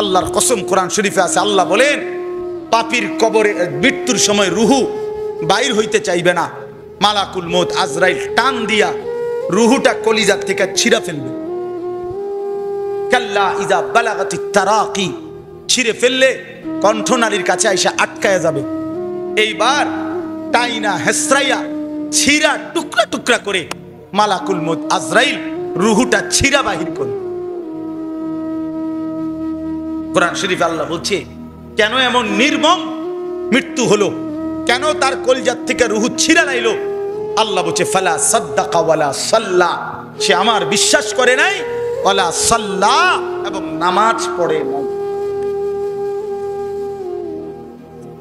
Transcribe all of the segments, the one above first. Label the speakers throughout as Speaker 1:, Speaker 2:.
Speaker 1: আল্লাহর কসম, কোরআন শরীফে আছে, আল্লাহ বলেন পাপীর কবরে মৃত্যুর সময় রুহু বাইর হইতে চাইবে না, মালাকুল মউত আজরাইল টান দিয়া রুহুটা কলিজার থেকে ছিঁড়া ফেলবে। কাল্লা ইযা বালাগাতিত তারাকি, ছিঁড়ে ফেললে কণ্ঠনালীর কাছে আইসা আটকায়া যাবে। এইবার টাইনা হেসরাইয়া ছিঁড়া টুকরা টুকরা করে মালাকুল মউত আজরাইল রুহুটা ছিঁড়া বাহির করবে। কোরআন শরীফে আল্লাহ বলছে কেন এমন নির্মম মৃত্যু হলো, কেন তার কলিজার থেকে রুহু ছিঁড়া লাইলো। আল্লাহ বলছে ফালা সাদ্দাকা ওয়ালা সাল্লা, সে আমার বিশ্বাস করে নাই, ওয়ালা সাল্লা, এবং নামাজ পড়ে নাই।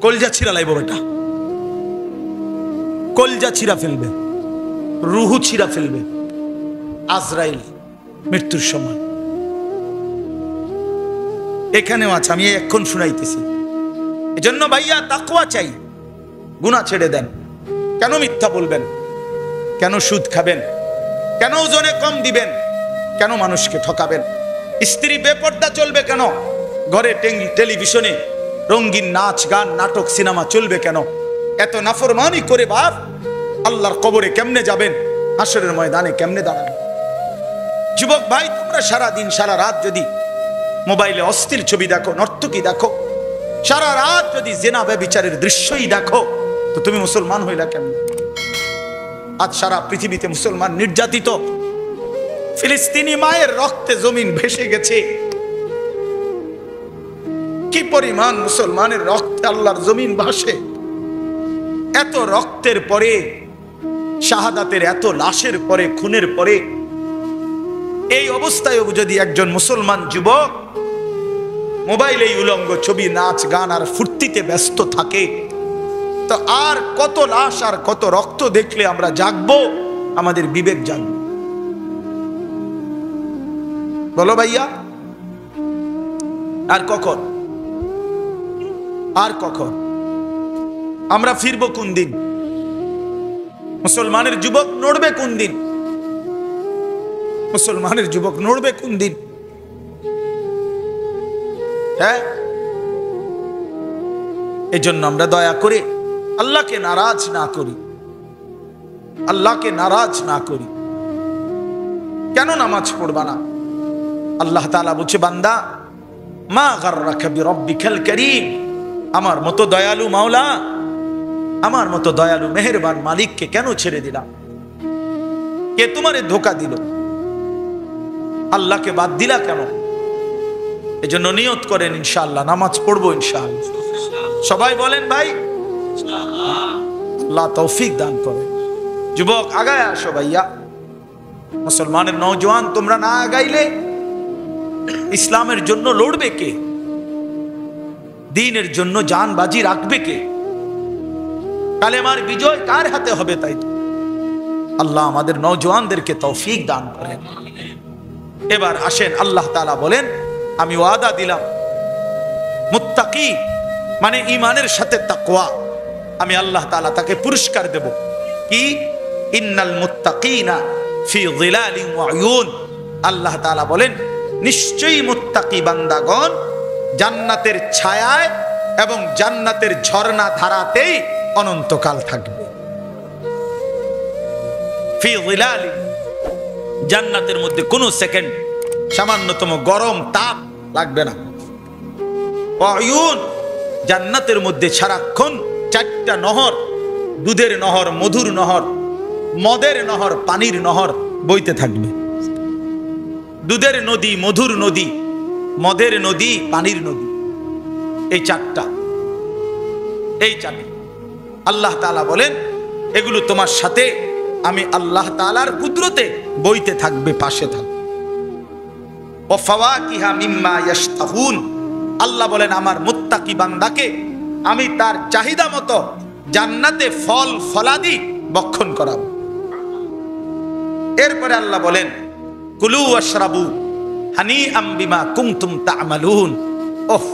Speaker 1: কলিজা ছিঁড়া লাইব, বেটা কলিজা ছিঁড়া ফেলবে, রুহু ছিঁড়া ফেলবে আজরাইল মৃত্যুর সময়। এখানেও আছে, আমি এখন শুনাইতেছি। এজন্য ভাইয়া তাকওয়া চাই, গুনাহ ছেড়ে দেন। কেন মিথ্যা বলবেন, কেন সুদ খাবেন, কেন ওজনে কম দিবেন, কেন মানুষকে ঠকাবেন, স্ত্রী বেপর্দা চলবে কেন, ঘরে টেলিভিশনে রঙিন নাচ গান নাটক সিনেমা চলবে কেন, এত নাফরমানি করে বাপ আল্লাহর কবরে কেমনে যাবেন, হাসরের ময়দানে কেমনে দাঁড়াবেন। যুবক ভাই, তোমরা সারা দিন সারা রাত যদি মোবাইলে অস্থির ছবি দেখো, নর্তকী দেখো, সারা রাত যদি জেনা ব্যভিচারের দৃশ্যই দেখো, তো তুমি মুসলমান হইলা কেমন? আজ সারা পৃথিবীতে মুসলমান নির্যাতিত, ফিলিস্তিনি মায়ের রক্তে জমিন ভেসে গেছে। কি পরিমাণ মুসলমানের রক্তে আল্লাহর জমিন ভাসে। এত রক্তের পরে, শাহাদাতের এত লাশের পরে, খুনের পরে, এই অবস্থায় যদি একজন মুসলমান যুবক মোবাইলে উলঙ্গ ছবি, নাচ গান আর ফুর্তিতে ব্যস্ত থাকে, তো আর কত লাশ আর কত রক্ত দেখলে আমরা জাগবো, আমাদের বিবেক জাগবে? বলো ভাইয়া, আর কখন, আর কখন আমরা ফিরবো কোন দিন? মুসলমানের যুবক নড়বে কোন দিন? মুসলমানের যুবক নড়বে কোন দিন? হ্যাঁ, এই জন্য আমরা দয়া করে আল্লাহকে নারাজ না করি, আল্লাহকে নারাজ না করি। কেন নামাজ পড়বা না? আল্লাহ তাআলা বলছে, বান্দা মা গাররাকা বিরাব্বিকাল কারীম, আমার মতো দয়ালু মাওলা, আমার মতো দয়ালু মেহেরবান মালিককে কেন ছেড়ে দিলাম? কে তোমারে ধোঁকা দিল? আল্লাহকে বাদ দিলা কেন? এজন্য নিয়ত করেন ইনশাআল্লাহ নামাজ পড়বো ইনশাআল্লাহ। সবাই বলেন ভাই, আল্লাহ তৌফিক দান করে। যুবক আগায় আসো ভাইয়া। মুসলমানের নওজোয়ান, তোমরা না আগাইলে ইসলামের জন্য লড়বে কে? দ্বীনের জন্য জান বাজি রাখবে কে? কালেমার বিজয় কার হাতে হবে? তাই তো আল্লাহ আমাদের নওজোয়ানদেরকে তৌফিক দান করেন। এবার আসেন, আল্লাহ তাআলা বলেন আমি ওয়াদা দিলাম মুত্তাকি মানে ঈমানের সাথে তাকওয়া, আমি আল্লাহ তাআলা তাকে পুরস্কার দেব। কি? ইন্নাল মুত্তাকিনা ফি যিলালিন ওয়া উয়ুন, আল্লাহ তাআলা বলেন নিশ্চয়ই মুত্তাকি বান্দাগণ জান্নাতের ছায়ায় এবং জান্নাতের ঝর্ণা ধারাতেই অনন্তকাল থাকবে। ফি যিলালিন, জান্নাতের মধ্যে কোনো সেকেন্ড সামান্যতম গরম তাপ লাগবে না। ওয়ায়ুন, জান্নাতের মধ্যে সারাক্ষণ 4টা নহর, দুধের নহর, মধুর নহর, মদের নহর, পানির নহর বইতে থাকবে। দুধের নদী, মধুর নদী, মদের নদী, পানির নদী, এই 4টা, এই 4টা আল্লাহ তাআলা বলেন এগুলো তোমার সাথে আমি আল্লাহ তাআলার কুদরতে বইতে থাকবে, পাশে থাকবে। ওয়া ফাওয়াকিহা মিম্মা ইয়াশতাহুন, আল্লাহ বলেন আমার মুত্তাকি বান্দাকে আমি তার চাহিদা মতো জান্নাতে ফল ফলাদি বক্ষণ করাবো। এরপরে আল্লাহ বলেন কুলু ওয়াশরাবু হানিআম বিমা কুনতুম তা'মালুন। ওহ,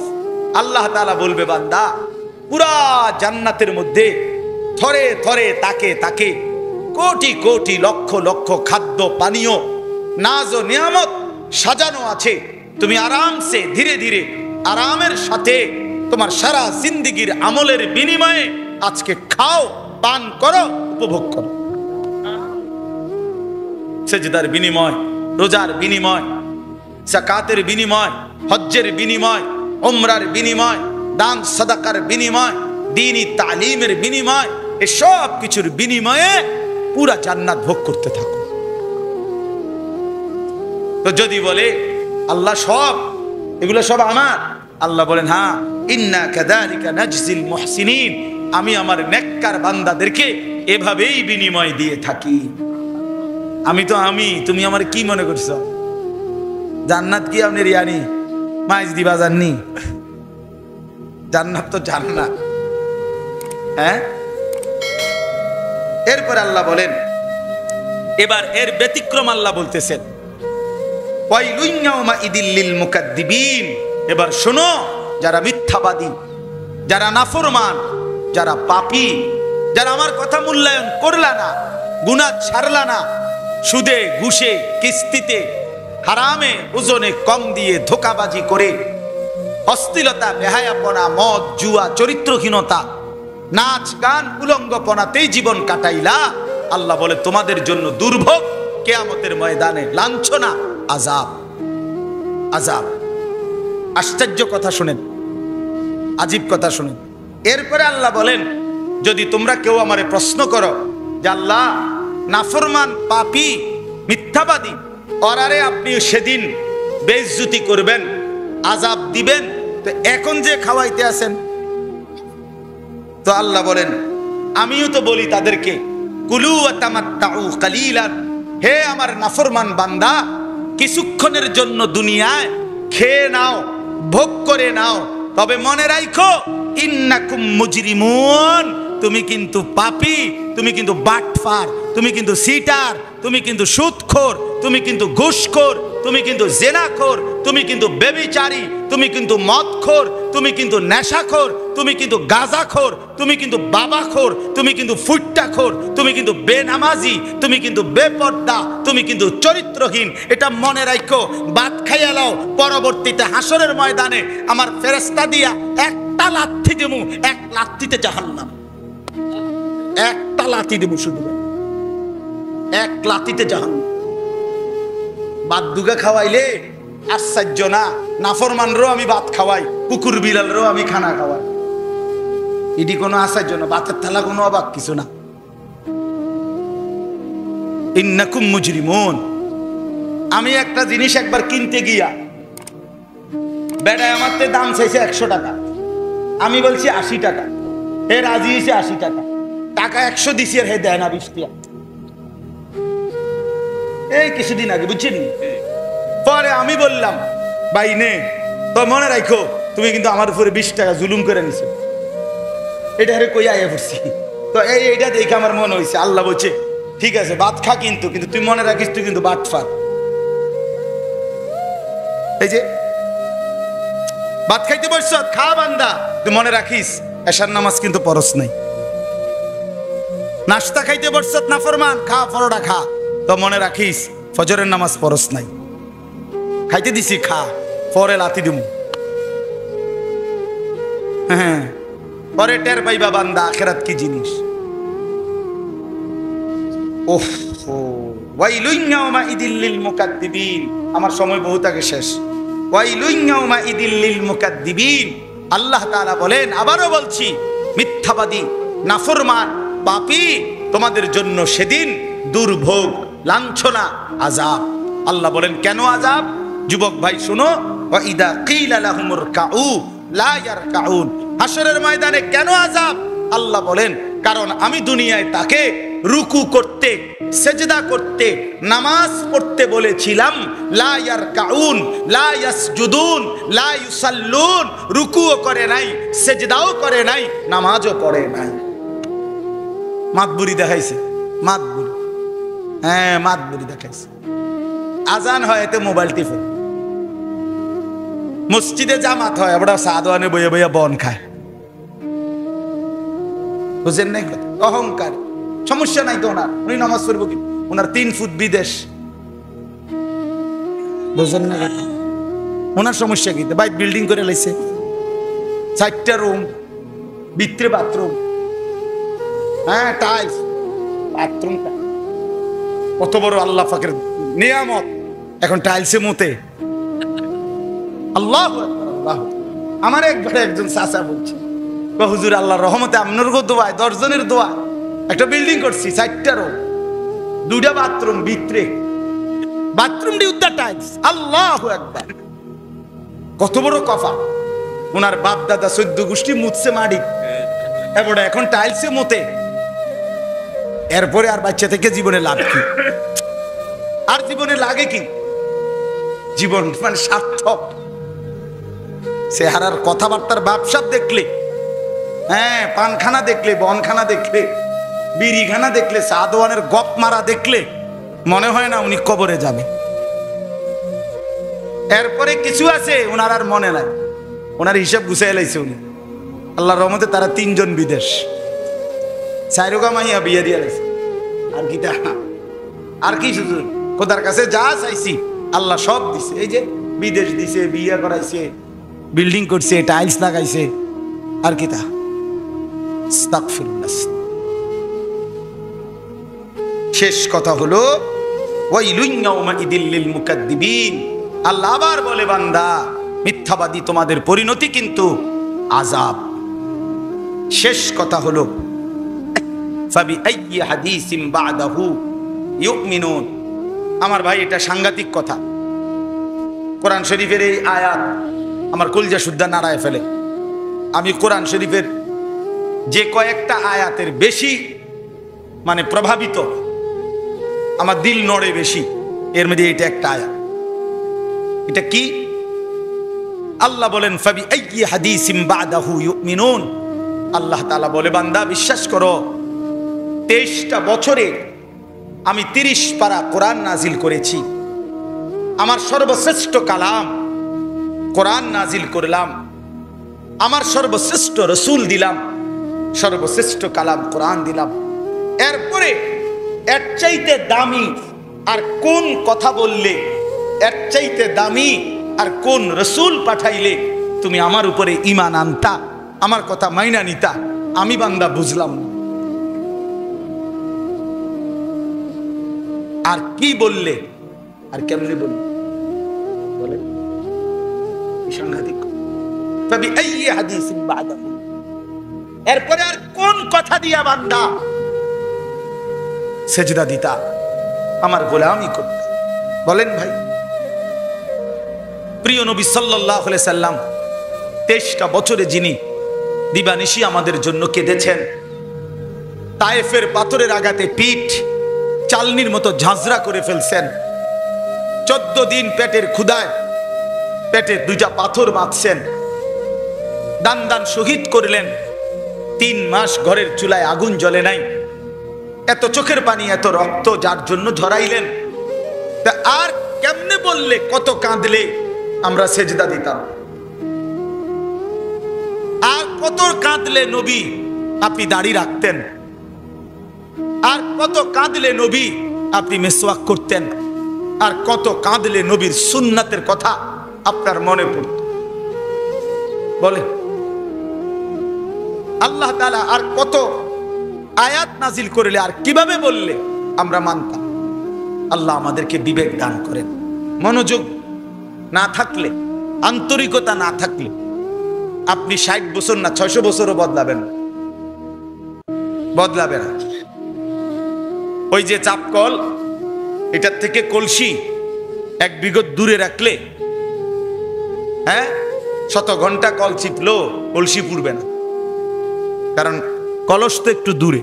Speaker 1: আল্লাহ তাআলা বলবে বান্দা পুরা জান্নাতের মধ্যে থরে থরে তাকে তাকে কোটি কোটি লক্ষ লক্ষ খাদ্য পানীয় নাজ ও নিয়ামত সাজানো আছে। তুমি আরামসে ধীরে ধীরে আরামের সাথে তোমার সারা জিন্দেগীর আমলের বিনিময়ে আজকে খাও, পান করো, উপভোগ করো। সেজদার বিনিময়, রোজার বিনিময়, যাকাতের বিনিময়, হজ্জের বিনিময়, উমরার বিনিময়, দান সাদাকার বিনিময়, দ্বীনি তালিমের বিনিময়, এসব কিছুর বিনিময়ে পুরা জান্নাত ভোগ করতে থাকো। তো যদি বলে আল্লাহ সব এগুলো সব আমার, আল্লাহ বলেন হ্যাঁ, ইন্না কাযালিকা নাজজিল মুহসিনিন, আমি আমার নেককার বান্দাদেরকে এভাবেই বিনিময় দিয়ে থাকি। আমি তুমি আমার কি মনে করছো? জান্নাত কি আপনি রিয়ানি মাইজ দিবা জাননি? জান্নাত তো জান্নাত। হ্যাঁ, এরপর আল্লাহ বলেন, এবার এর ব্যতিক্রম আল্লাহ বলতেছেন, ওয়াইলুন ইয়াউমাইদিল লিল মুকাদ্দিবিন। এবার শোনো, যারা মিথ্যাবাদী, যারা নাফরমান, যারা পাপী, যারা আমার কথা মূল্যায়ন করলা না, গুনাহ ছাড়লা না, সুদে ঘুষে কিস্তিতে হারামে ওজনে কম দিয়ে ধোঁকাবাজি করে অশ্লীলতা বেহায়াপনা মদ জুয়া চরিত্রহীনতা নাচ গান উলঙ্গপনাতেই জীবন কাটাইলা, আল্লাহ বলে তোমাদের জন্য দুর্ভোগ, কিয়ামতের ময়দানে লাঞ্ছনা, আযাব। আযাব। আশ্চর্য কথা শুনেন, আজীব কথা শুনেন। এরপরে আল্লাহ বলেন, যদি তোমরা কেউ আমারে প্রশ্ন করো যে আল্লাহ নাফরমান পাপী মিথ্যাবাদী ওরারে আপনি সেদিন বেইজ্জতি করবেন, আযাব দিবেন, তো এখন যে খাওয়াইতে আছেন, তো আল্লাহ বলেন আমিও তো বলি তাদেরকে কুলু ওয়া তামাত্তাউ কালিলান, হে আমার নাফরমান বান্দা, কিছুক্ষণের জন্য দুনিয়ায় খেয়ে নাও, ভোগ করে নাও, তবে মনে রাখো ইন্নাকুম মুজরিমুন, তুমি কিন্তু পাপী, তুমি কিন্তু বাটফার, তুমি কিন্তু সিটার, তুমি কিন্তু সুদখোর, তুমি কিন্তু ঘুষখোর, তুমি কিন্তু জেনাখোর, তুমি কিন্তু ব্যভিচারী, তুমি কিন্তু মদখোর, তুমি কিন্তু নেশাখোর, তুমি কিন্তু গাঁজাখোর, তুমি কিন্তু বাবাখোর, তুমি কিন্তু ফুট্টাখোর, তুমি কিন্তু বেনামাজি, তুমি কিন্তু বেপর্দা, তুমি কিন্তু চরিত্রহীন। এটা মনে রাখো, বাদ খাইয়া লাও, পরবর্তীতে হাসরের ময়দানে আমার ফেরেশতা দিয়া একটা লাথি দেবো, এক লাথিতে জাহান্নাম, একটা লাথি দেবো, শুধু এক লাথিতে জাহান্নাম। বাদ দুগা খাওয়াইলে আশ্চর্য না, নাফরমানরও আমি ভাত খাওয়াই, কুকুর বিড়ালরও আমি খানা খাওয়াই, এটি কোনো আশ্চর্য না, ভাতের থালা কোনো অবাক কিছু না। ইন্নাকুম মুজরিমুন। আমি একটা জিনিস একবার কিনতে গিয়া বেড়ায় আমার দাম চাইছে 100 টাকা, আমি বলছি 80 টাকা, হে রাজি হয়েছে 80 টাকা, টাকা 100 দিছি আর হে দেয় না 20 টাকা। এই কিছুদিন আগে, বুঝছেন? পরে আমি বললাম ভাই নে, তো মনে রাখো তুমি কিন্তু আমার উপরে 20 টাকা জুলুম করে নিছো, এটা হেরে কই আয়া পড়ছি। তো এইটা দেখে আমার মনে হয়েছে, আল্লাহ বলছে ঠিক আছে ভাত খা, কিন্তু তুই মনে রাখিস তুই কিন্তু বাটফার। এই যে ভাত খাইতে বসছ, খা বান্দা, তুই মনে রাখিস এশার নামাজ কিন্তু পরশ নাই। নাস্তা খাইতে বসছ নাফরমান, খা পরোটা খা, তো মনে রাখিস ফজরের নামাজ পরশ নাই। খাইতে দিছি, খা, পরে লাথি দিমু। হ্যাঁ, পরে টের পাইবা বান্দা আখিরাত কি জিনিস। ওহ, ওয়াইলুন ইয়াউমাইদিল লিল মুকাদ্দিবিন। আমার সময় বহুত আগে শেষ। ওয়াইলুন ইয়াউমাইদিল লিল মুকাদ্দিবিন। আল্লাহ তাআলা বলেন, আবারও বলছি, মিথ্যাবাদী নাফরমান পাপী তোমাদের জন্য সেদিন দুর্ভোগ, লাঞ্ছনা, আযাব। আল্লাহ বলেন কেন আযাব? যুবক ভাই শুনো, ওয়া ইদা কিলা লাহুমুর কাউ লা ইয়ারকাউন। হাসরের ময়দানে কেন আযাব? আল্লাহ বলেন কারণ আমি দুনিয়ায় তাকে রুকু করতে, সেজদা করতে, নামাজ পড়তে বলেছিলাম, লা ইয়ারকাউন, লা ইয়াসজুদুন, লা ইউসাল্লুন, রুকুও করে নাই, সেজদাও করে নাই, নামাজও পড়ে নাই। মাতবুরি দেখাইছে, মাতবুরি, হ্যাঁ মাতবুরি দেখাইছে। আজান হয় এতে মোবাইল টিপে, মসজিদে জামাত হয় আমরা সাদওয়ানে বইয়া বইয়া বন খায়, বুঝেন নাই? অহংকার, সমস্যা নাই তো ওনার, উনি নামাজ পড়বো কি, ওনার 3 ফুট বিদেশ, বুঝেন না? ওনার সমস্যা কি? ভাই বিল্ডিং করে লাইছে, 4টা রুম, ভিতরে বাথরুম, হ্যাঁ টাইলস, বাথরুমটা কত বড় আল্লাহ পাকের নিয়ামত, এখন টাইলসে মতে। আল্লাহ আল্লাহ। আমার একজন চাচা বলছে, হুজুর আল্লাহর রহমতে আপনার দোয়ায় 10 জনের দোয়া একটা বিল্ডিং করছি, 4টা রুম, 2টা বাথরুম, ভিতরে বাথরুমটি উদ্ধার টাইলস। আল্লাহু আকবার। কত বড় কফা। ওনার বাপ দাদা 14 গোষ্ঠী মুতছে মাটি, এখন টাইলসে মতে। এরপরে আর বাচ্চা থেকে জীবনে লাভ কি? আর জীবনে লাগে কি? জীবন মানে সার্থক। চেহারার কথাবার্তার ব্যবসা দেখলে, হ্যাঁ পানখানা দেখলে, বনখানা দেখলে, বিড়িখানা দেখলে, সাদওয়ানের গপ মারা দেখলে মনে হয় না উনি কবরে যাবে। এরপরে কিছু আছে ওনার আর মনে নাই, ওনার হিসাব গুছাই লাইছে উনি। আল্লাহর রহমতে তারা 3 জন বিদেশ, 4 মাইয়া বিয়ে দিয়ে লাইছে। আর কি আর কি শুধু খোদার কাছে যা চাইছি আল্লাহ সব দিছে। এই যে বিদেশ দিছে, বিয়ে করাইছে, বিল্ডিং করছে, টাইলস লাগাইছে, আর কি তা। আস্তাগফিরুল্লাহ। শেষ কথা হলো ওয়াইলুন ইয়াউমাইদিল লিল মুকাদ্দিবিন। আল্লাহ আবার বলে, বান্দা মিথ্যাবাদী তোমাদের পরিণতি কিন্তু আযাব। শেষ কথা হলো ফাবিআইয়ি হাদিসিন বা'দাহু ইউমিনুন। আমার ভাই এটা সাংঘাতিক কথা। কোরআন শরীফের এই আয়াত আমার কলজা শুদ্ধা নাড়ায় ফেলে। আমি কোরআন শরীফের যে কয়েকটা আয়াতের বেশি মানে প্রভাবিত, আমার দিল নড়ে বেশি, এর মধ্যে এটা একটা আয়াত। এটা কি? আল্লাহ বলেন ফাবিআইয়ি হাদিসিন বা'দাহু ইউমিনুন। আল্লাহ তাআলা বলে, বান্দা বিশ্বাস করো 23টা বছরে আমি 30 পারা কোরআন নাজিল করেছি। আমার সর্বশ্রেষ্ঠ কালাম কোরআন নাজিল করলাম, আমার সর্বশ্রেষ্ঠ রসুল দিলাম, সর্বশ্রেষ্ঠ কালাম কোরআন দিলাম। এরপরে এর চাইতে দামি আর কোন কথা বললে, এর চাইতে দামি আর কোন রসুল পাঠাইলে তুমি আমার উপরে ঈমান আনতা, আমার কথা মাইনা নিতা, আমি বান্দা বুঝলাম না। আর কি বললে আর কেমনে বললে বলে সাংঘাতিক। ফাবিআইয়ি হাদিসিন বা'দাহু। এরপরে আর কোন কথা দিয়া বান্দা সেজদা দিতা, আমার গোলামি করতে? বলেন ভাই। প্রিয় নবী সাল্লাল্লাহু আলাইহি সাল্লাম 23টা বছরে যিনি দিবানিশি আমাদের জন্য কেঁদেছেন, তায়েফের পাথরের আঘাতে পিঠ চালনির মতো ঝাঁঝরা করে ফেলছেন, 14 দিন পেটের ক্ষুধায় পেটে 2টা পাথর বাঁধছেন, দান দান শহীদ করলেন, 3 মাস ঘরের চুলায় আগুন জ্বলে নাই, এত চোখের পানি এত রক্ত যার জন্য ঝরাইলেন। তা আর কেমনে বললে, কত কাঁদলে আমরা সেজদা দিতাম? আর কত কাঁদলে নবী আপনি দাড়ি রাখতেন? আর কত কাঁদলে নবী আপনি মিসওয়াক করতেন? আর কত কাঁদলে নবীর সুন্নাতের কথা আপনার মনে পড়ত? বলে আল্লাহ তাআলা আর কত আয়াত নাজিল করলে, আর কিভাবে বললে আমরা মানতাম? আল্লাহ আমাদেরকে বিবেক দান করেন। মনোযোগ না থাকলে, আন্তরিকতা না থাকলে আপনি 60 বছর না 600 বছরও বদলাবেন না। ওই যে চাপকল, এটার থেকে কলসি 1 বিঘত দূরে রাখলে, হ্যাঁ 100 ঘন্টা কল চিপলো কলসি পুড়বে না, কারণ কলস তো একটু দূরে।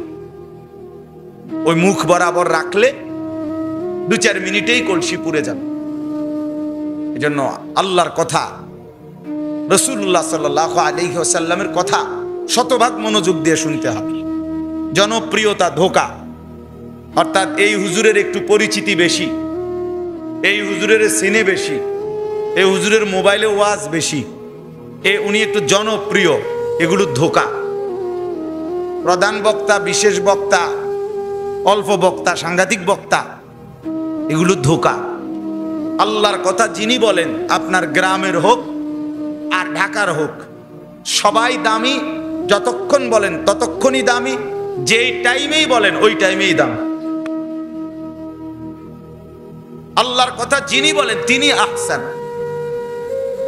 Speaker 1: ওই মুখ বরাবর রাখলে 2-4 মিনিটেই কলসি পুড়ে যাবে। এজন্য আল্লাহর কথা, রাসূলুল্লাহ সাল্লাল্লাহু আলাইহি ওয়াসাল্লামের কথা শতভাগ মনোযোগ দিয়ে শুনতে হবে। জনপ্রিয়তা ধোঁকা, অর্থাৎ এই হুজুরের একটু পরিচিতি বেশি, এই হুজুরের সিনে বেশি, এই হুজুরের মোবাইলে ওয়াজ বেশি, উনি একটু জনপ্রিয়, এগুলো ধোঁকা। প্রধান বক্তা, বিশেষ বক্তা, অল্প বক্তা, সাংঘাতিক বক্তা, এগুলো ধোঁকা। আল্লাহর কথা যিনি বলেন, আপনার গ্রামের হোক আর ঢাকার হোক, সবাই দামি। যতক্ষণ বলেন ততক্ষণই দামি, যেই টাইমেই বলেন ওই টাইমেই দাম। আল্লাহর কথা যিনি বলেন তিনি আহসান।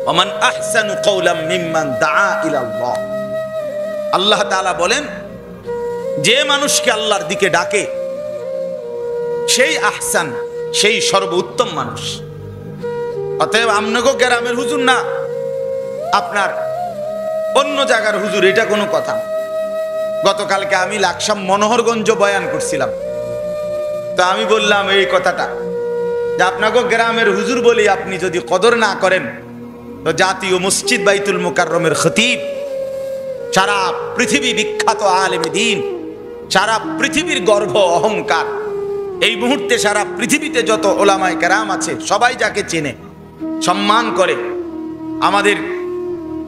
Speaker 1: ওমান আহসানু কওলাম মিম্মান দাআ ইলাল্লাহ। আল্লাহ তাআলা বলেন, যে মানুষকে আল্লাহর দিকে ডাকে সেই আহসান, সেই সর্বোত্তম মানুষ। অতএব আমনগো গ্রামের হুজুর না, আপনার অন্য জায়গার হুজুর, এটা কোনো কথা। গতকালকে আমি লাকসাম মনোহরগঞ্জ বয়ান করছিলাম, তো আমি বললাম এই কথাটা যে আপনাগো গ্রামের হুজুর বলি আপনি যদি কদর না করেন, তো জাতীয় মসজিদ বাইতুল মুকাররমের খতিব, সারা পৃথিবী বিখ্যাত আলেম দ্বীন, সারা পৃথিবীর গর্ব অহংকার, এই মুহূর্তে সারা পৃথিবীতে যত ওলামায়ে কেরাম আছে সবাই যাকে চেনে, সম্মান করে,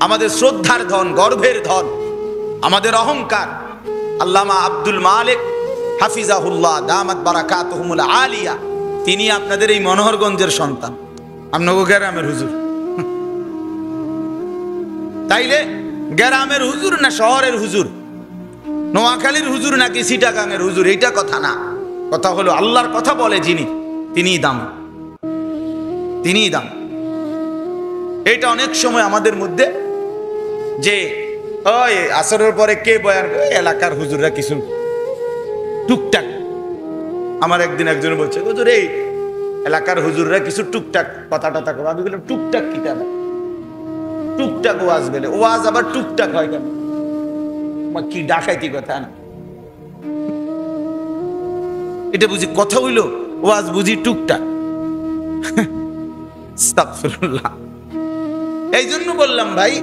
Speaker 1: আমাদের শ্রদ্ধার ধন, গর্বের ধন, আমাদের অহংকার, আল্লামা আব্দুল মালিক হাফিজাহুল্লাহ দামাত বারাকাতুহুমুল আলিয়া, তিনি আপনাদের এই মনোহরগঞ্জের সন্তান, আপনাগো গ্রামের হুজুর। তাইলে গ্রামের হুজুর না শহরের হুজুর, নোয়াখালীর হুজুর নাকি চিটাগাংয়ের হুজুর, এইটা কথা না। কথা হলো আল্লাহর কথা বলে যিনি, তিনিই দাম, তিনিই দাম। এটা অনেক সময় আমাদের মধ্যে যে ওই আসরের পরে কে বয়ান, এলাকার হুজুররা কিছু টুকটাক। আমার একদিন একজন বলছে, হুজুর এই এলাকার হুজুররা কিছু টুকটাক কথা টথা করে। আমি বললাম টুকটাক কি কেন? টুকটাক ওয়াজ বলে, ওয়াজ আবার টুকটাক হয় কেন? কি ডাকাইতি কথা না, এটা বুঝি কথা হইল? ওয়াজ বুঝি টুকটাক? আস্তাগফিরুল্লাহ। এই জন্য বললাম ভাই,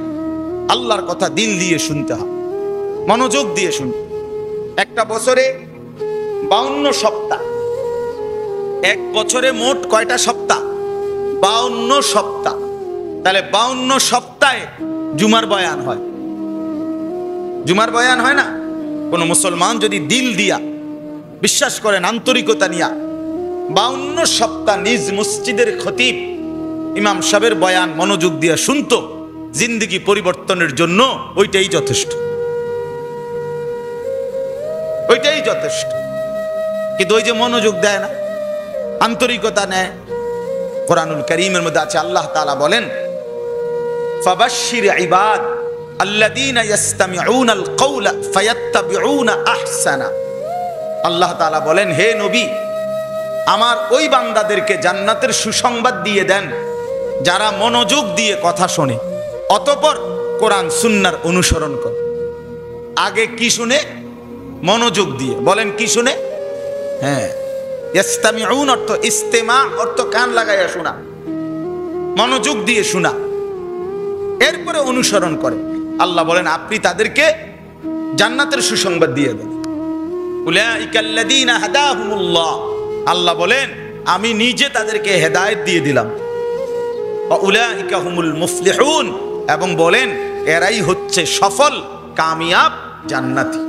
Speaker 1: আল্লাহর কথা দিল দিয়ে শুনতে হবে, মনোযোগ দিয়ে শুনতে। একটা বছরে 52 সপ্তাহ, এক বছরে মোট কয়টা সপ্তাহ? 52 সপ্তাহ। তাহলে 52 সপ্তাহে জুমার বয়ান হয়, জুমার বয়ান হয় না? কোন মুসলমান যদি দিল দিয়া বিশ্বাস করেন, আন্তরিকতা নিয়া 52 সপ্তাহ নিজ মসজিদের খতিব ইমাম সাহেবের বয়ান মনোযোগ দিয়া শুনতো, জিন্দেগি পরিবর্তনের জন্য ওইটাই যথেষ্ট, ওইটাই যথেষ্ট। কিন্তু ওই যে মনোযোগ দেয় না, আন্তরিকতা নেয়। কোরআনুল কারীমের মধ্যে আছে, আল্লাহ তাআলা বলেন, ফাবাশশির ইবাদ আল্লাযীনা ইসতামিউনাল কওলা ফায়াত্তাবিউনা আহসানা। আল্লাহ তাআলা বলেন, হে নবী, আমার ওই বান্দাদেরকে জান্নাতের সুসংবাদ দিয়ে দেন যারা মনোযোগ দিয়ে কথা শোনে, অতঃপর কোরআন সুন্নাহর অনুসরণ করে। আগে কি শুনে? মনোযোগ দিয়ে। বলেন কি শুনে? হ্যাঁ, ইসতামিউন অর্থ ইস্তেমা, অর্থ কান লাগাইয়া শোনা, মনোযোগ দিয়ে শোনা, এরপরে অনুসরণ করে। আল্লাহ বলেন আপনি তাদেরকে জান্নাতের সুসংবাদ দিয়ে দেন। উলাইকাল্লাযীনা হাদাহুমুল্লাহ, আল্লাহ বলেন আমি নিজে তাদেরকে হেদায়েত দিয়ে দিলাম। উলাইকা হুমুল মুফলিহুন, এবং বলেন এরাই হচ্ছে সফল কামিয়াব জান্নাতি।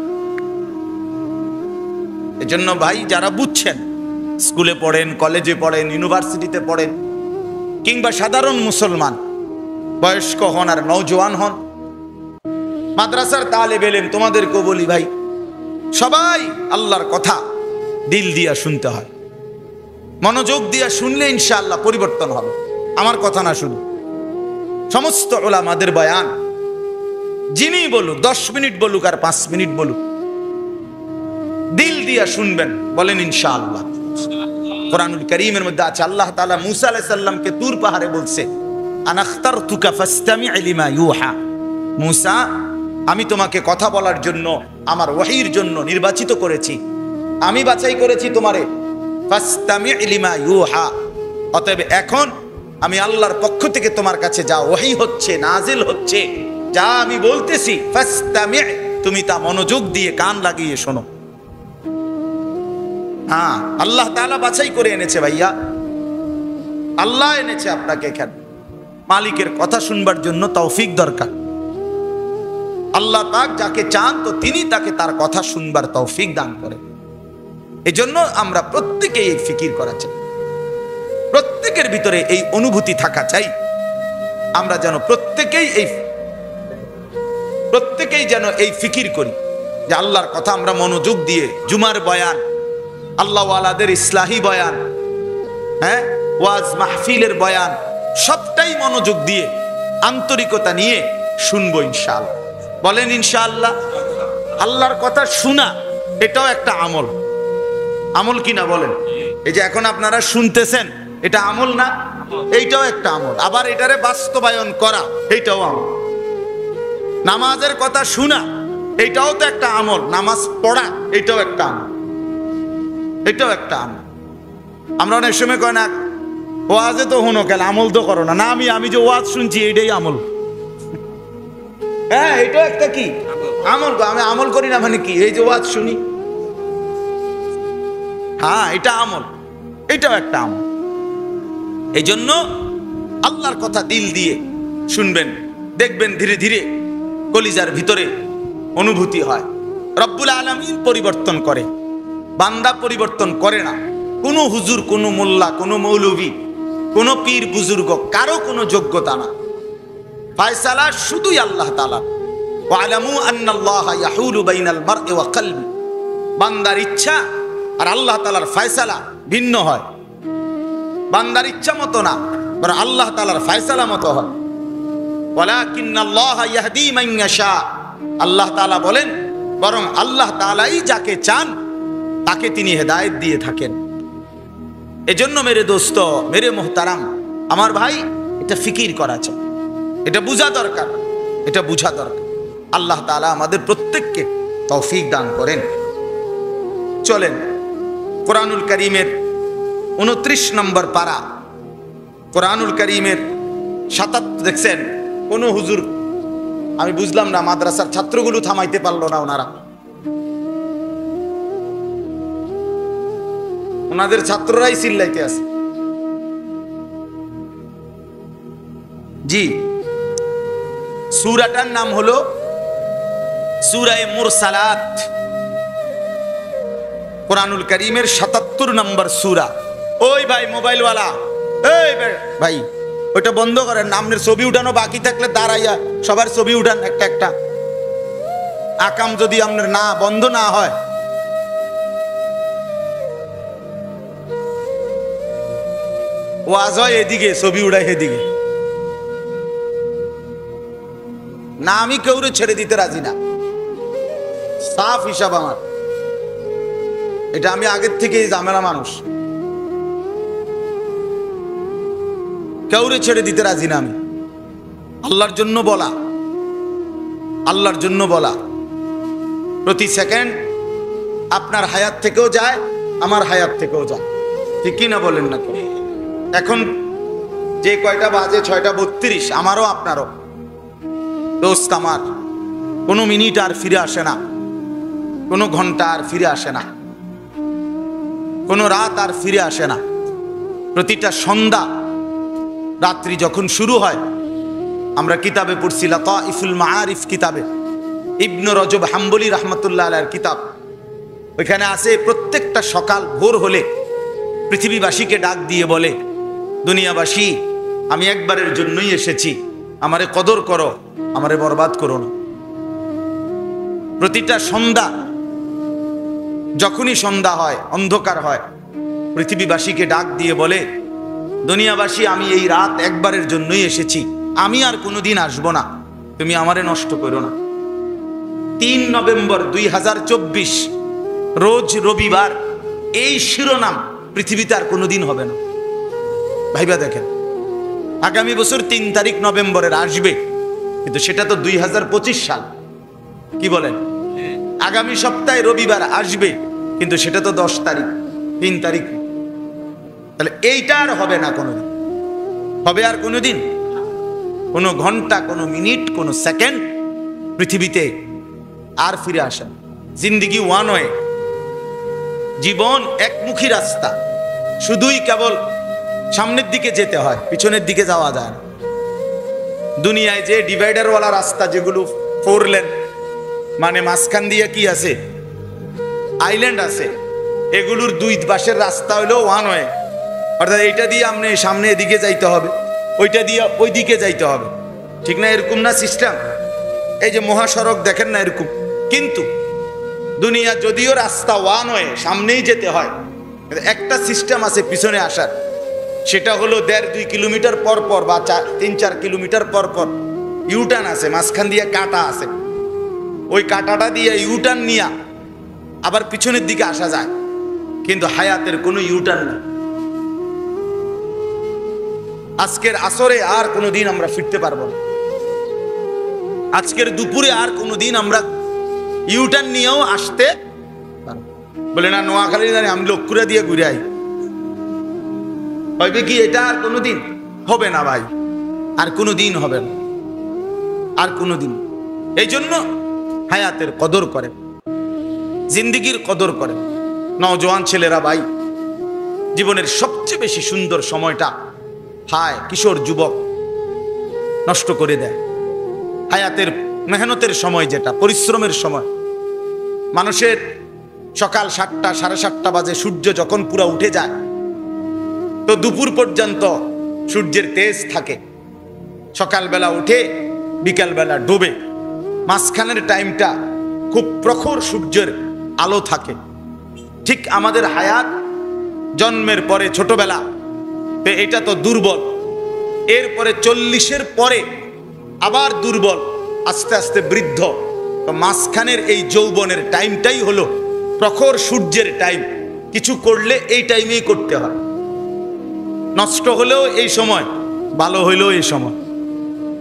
Speaker 1: এজন্য ভাই, যারা বুঝছেন, স্কুলে পড়েন, কলেজে পড়েন, ইউনিভার্সিটিতে পড়েন, কিংবা সাধারণ মুসলমান, বয়স্ক হন আর নওজোয়ান হন, মাদ্রাসার তালেব ইলম, তোমাদেরকেও বলি ভাই, সবাই আল্লাহর কথা দিল দিয়া শুনতে হয়, মনোযোগ দিয়া শুনলে ইনশাআল্লাহ পরিবর্তন হবে। আমার কথা না, শুধু সমস্ত উলামাদের বয়ান যিনি বলুক, 10 মিনিট বলুক আর 5 মিনিট বলুক, দিল দিয়া শুনবেন, বলেন ইনশাআল্লাহ। কোরআনুল কারীমের মধ্যে আছে, আল্লাহ তাআলা মূসা আলাইহিস সালামকে তুর পাহাড়ে বলছে, আনা আখতারতুকা ফাসতামি' লিমা ইউহা। মূসা, আমি তোমাকে কথা বলার জন্য, আমার ওহীর জন্য নির্বাচিত করেছি, আমি বাছাই করেছি তোমারে। ফাসতামি' লিমা ইউহা, অতএব এখন আমি আল্লাহর পক্ষ থেকে তোমার কাছে যা ওহী হচ্ছে, নাজিল হচ্ছে, যা আমি বলতেছি, ফাসতামি', তুমি তা মনোযোগ দিয়ে কান লাগিয়ে শোনো। হ্যাঁ, আল্লাহ তাআলা বাছাই করে এনেছে ভাইয়া, আল্লাহ এনেছে আপনাকে এখানে। মালিকের কথা শুনবার জন্য তৌফিক দরকার। আল্লাহ পাক যাকে চান তো তিনি তাকে তার কথা শুনবার তৌফিক দান করেন। এজন্য আমরা প্রত্যেকেই এই ফিকির করা চাই। প্রত্যেকের ভিতরে এই অনুভূতি থাকা চাই, আমরা যেন প্রত্যেকেই যেন এই ফিকির করি যে আল্লাহর কথা আমরা মনোযোগ দিয়ে জুমার বয়ান, আল্লাহ ওয়ালাদের ইসলাহি বয়ান, হ্যাঁ, ওয়াজ মাহফিলের বয়ান, সবটাই মনোযোগ দিয়ে আন্তরিকতা নিয়ে শুনবো ইনশাআল্লাহ। বলেন ইনশাআল্লাহ। আল্লাহর কথা শোনা এটাও একটা আমল, আমল কিনা বলেন? এই যে এখন আপনারা শুনতেছেন, এটা আমল না? এইটাও একটা আমল। আবার এটারে বাস্তবায়ন করা, এইটাও আমল। নামাজের কথা শোনা, এইটাও তো একটা আমল। নামাজ পড়া, এইটাও একটা আমল, এটাও একটা আমল। আমরা অনেক সময় কই না, ওয়াজে তো হুনো কেন, আমল তো করো না। না, আমি যে ওয়াজ শুনছি এইটাই আমল। হ্যাঁ, এটাও একটা কি আমল। আমি আমল করি না মানে কি? এই যে ওয়াজ শুনি, হ্যাঁ এটা আমল, এটাও একটা আমল। এই জন্য আল্লাহর কথা দিল দিয়ে শুনবেন, দেখবেন ধীরে ধীরে কলিজার ভিতরে অনুভূতি হয়। রব্বুল আলামিন পরিবর্তন করে, বান্দা পরিবর্তন করে না। কোনো হুজুর, কোনো মোল্লা, কোনো মৌলভী, কোনো পীর বুজুর্গ, কারো কোনো যোগ্যতা না। ফায়সালা শুধুই আল্লাহ তাআলা। ওয়ালামু আন্নাল্লাহা ইয়াহুলু বাইনাল মারই ওয়া কলবি। বান্দার ইচ্ছা আর আল্লাহ তাআলার ফায়সালা ভিন্ন হয়। বান্দার ইচ্ছা মতো না, বরং আল্লাহ তাআলার ফায়সালা মতো হয়। ওয়ালাকিন্নাল্লাহা ইয়াহদি মান ইয়াশা। আল্লাহ তাআলা বলেন, বরং আল্লাহ তাআলাই যাকে চান তাকে তিনি হেদায়েত দিয়ে থাকেন। এজন্য মেরে দোস্ত, মেরে মোহতারাম, আমার ভাই, এটা ফিকির করা চাই, এটা বুঝা দরকার, এটা বুঝা দরকার। আল্লাহ তাআলা আমাদের প্রত্যেককে তৌফিক দান করেন। চলেন কোরআনুল কারীমের 29 নম্বর পারা, কোরআনুল কারীমের ৭৭। দেখছেন কোন হুজুর, আমি বুঝলাম না, মাদ্রাসার ছাত্রগুলো থামাইতে পারলো না। ওনাদের ছাত্ররাই চিল্লাইতে আছে। জি, সূরাটার নাম হলো সূরা মুরসালাত। কোরআনুল কারীমের ৭৭ নম্বর সূরা। ওই ভাই মোবাইলওয়ালা, এই ভাই ওইটা বন্ধ করেন। নামের ছবি উঠানো বাকি থাকলে দাঁড়াইয়া সবার ছবি উঠান একটা একটা। আকাম যদি আপনার না বন্ধ না হয়, ওয়াজ হয় এদিকে, ছবি উড়াই এদিকে। না, আমি কেউরে ছেড়ে দিতে রাজি না। সাফ হিসাব আমার এটা। আমি আগের থেকেই ঝামেলা মানুষ, কাউরে ছেড়ে দিতে রাজি না আমি। আল্লাহর জন্য বলা, আল্লাহর জন্য বলা। প্রতি সেকেন্ড আপনার হায়াত থেকেও যায়, আমার হায়াত থেকেও যায়, ঠিক কি না বলেন না? এখন যে কয়টা বাজে, 6:32, আমারও আপনারও। দোস্ত আমার, কোনো মিনিট আর ফিরে আসে না, কোনো ঘন্টা আর ফিরে আসে না, কোনো রাত আর ফিরে আসে না। প্রতিটা সন্ধ্যা রাত্রি যখন শুরু হয়, আমরা কিতাবে পড়ছি, লাতাইফুল মাআরিফ কিতাবে, ইবনে রজব হাম্বলি রাহমাতুল্লাহ আলাইহির কিতাব, ওইখানে আছে প্রত্যেকটা সকাল ভোর হলে পৃথিবীবাসীকে ডাক দিয়ে বলে, দুনিয়াবাসী, আমি একবারের জন্যই এসেছি, আমারে কদর করো, আমারে বরবাদ করো না। প্রতিটা সন্ধ্যা, যখনই সন্ধ্যা হয়, অন্ধকার হয়, পৃথিবীবাসীকে ডাক দিয়ে বলে, দুনিয়াবাসী, আমি এই রাত একবারের জন্যই এসেছি, আমি আর কোনোদিন আসবো না, তুমি আমারে নষ্ট করো না। 3 নভেম্বর 2024 রোজ রবিবার, এই শিরোনাম পৃথিবীতে আর কোনোদিন হবে না। ভাইবা দেখেন, আগামী বছর 3 তারিখ নভেম্বরের আসবে, কিন্তু সেটা তো 2025 সাল। কি বলেন? আগামী সপ্তাহে রবিবার আসবে, কিন্তু সেটা তো 10 তারিখ, 3 তারিখ। তাহলে এইটা আর হবে না কোনোদিন। হবে আর কোনোদিন? কোনো ঘন্টা, কোনো মিনিট, কোনো সেকেন্ড পৃথিবীতে আর ফিরে আসে না। জিন্দেগি ওয়ান ওয়ে, জীবন একমুখী রাস্তা, শুধুই কেবল সামনের দিকে যেতে হয়, পিছনের দিকে যাওয়া যায় না। দুনিয়ায় যে ডিভাইডারওয়ালা রাস্তা, যেগুলো 4 লেন, মানে মাঝখান দিয়ে কি আছে, আইল্যান্ড আছে, এগুলোর 2 পাশের রাস্তা হলো ওয়ান ওয়ে, অর্থাৎ এইটা দিয়ে আপনি সামনে এদিকে যাইতে হবে, ওইটা দিয়ে ওই দিকে যাইতে হবে, ঠিক না? এরকম না সিস্টেম? এই যে মহাসড়ক দেখেন না এরকম, কিন্তু দুনিয়া যদিও রাস্তা ওয়ান হয়ে সামনেই যেতে হয়, একটা সিস্টেম আছে পিছনে আসার, সেটা হলো 1.5-2 কিলোমিটার পর পর বা 3-4 কিলোমিটার পর পর ইউটার্ন আছে, মাঝখান দিয়ে কাটা আছে, ওই কাটাটা দিয়ে ইউটার্ন নিয়ে আবার পিছনের দিকে আসা যায়। কিন্তু হায়াতের কোনো ইউটার্ন নেই। আজকের আসরে আর কোনোদিন আমরা ফিরতে পারবো না, আজকের দুপুরে আর কোনোদিন আমরা ইউটার্ন নিয়েও আসতে পারবো। বলে না নোয়াখালী জানি আমি লক্ষ্যরা দিয়ে ঘুরে আই, হবে কি? এটা আর কোনোদিন হবে না ভাই, আর কোনোদিন হবে না, আর কোনোদিন। এই জন্য হায়াতের কদর করেন, জিন্দিগির কদর করেন। নওজোয়ান ছেলেরা ভাই, জীবনের সবচেয়ে বেশি সুন্দর সময়টা হায় কিশোর যুবক নষ্ট করে দেয়। হায়াতের মেহনতের সময়, যেটা পরিশ্রমের সময়, মানুষের সকাল 7টা 7:30 বাজে সূর্য যখন পুরো উঠে যায়, তো দুপুর পর্যন্ত সূর্যের তেজ থাকে। সকালবেলা উঠে বিকালবেলা ডোবে, মাঝখানের টাইমটা খুব প্রখর সূর্যের আলো থাকে। ঠিক আমাদের হায়াত জন্মের পরে ছোটবেলা, তো এটা তো দুর্বল, এরপরে 40-এর পরে আবার দুর্বল, আস্তে আস্তে বৃদ্ধ। তো মাঝখানের এই যৌবনের টাইমটাই হলো প্রখর সূর্যের টাইম। কিছু করলে এই টাইমেই করতে হয়, নষ্ট হলেও এই সময়, ভালো হইলেও এই সময়,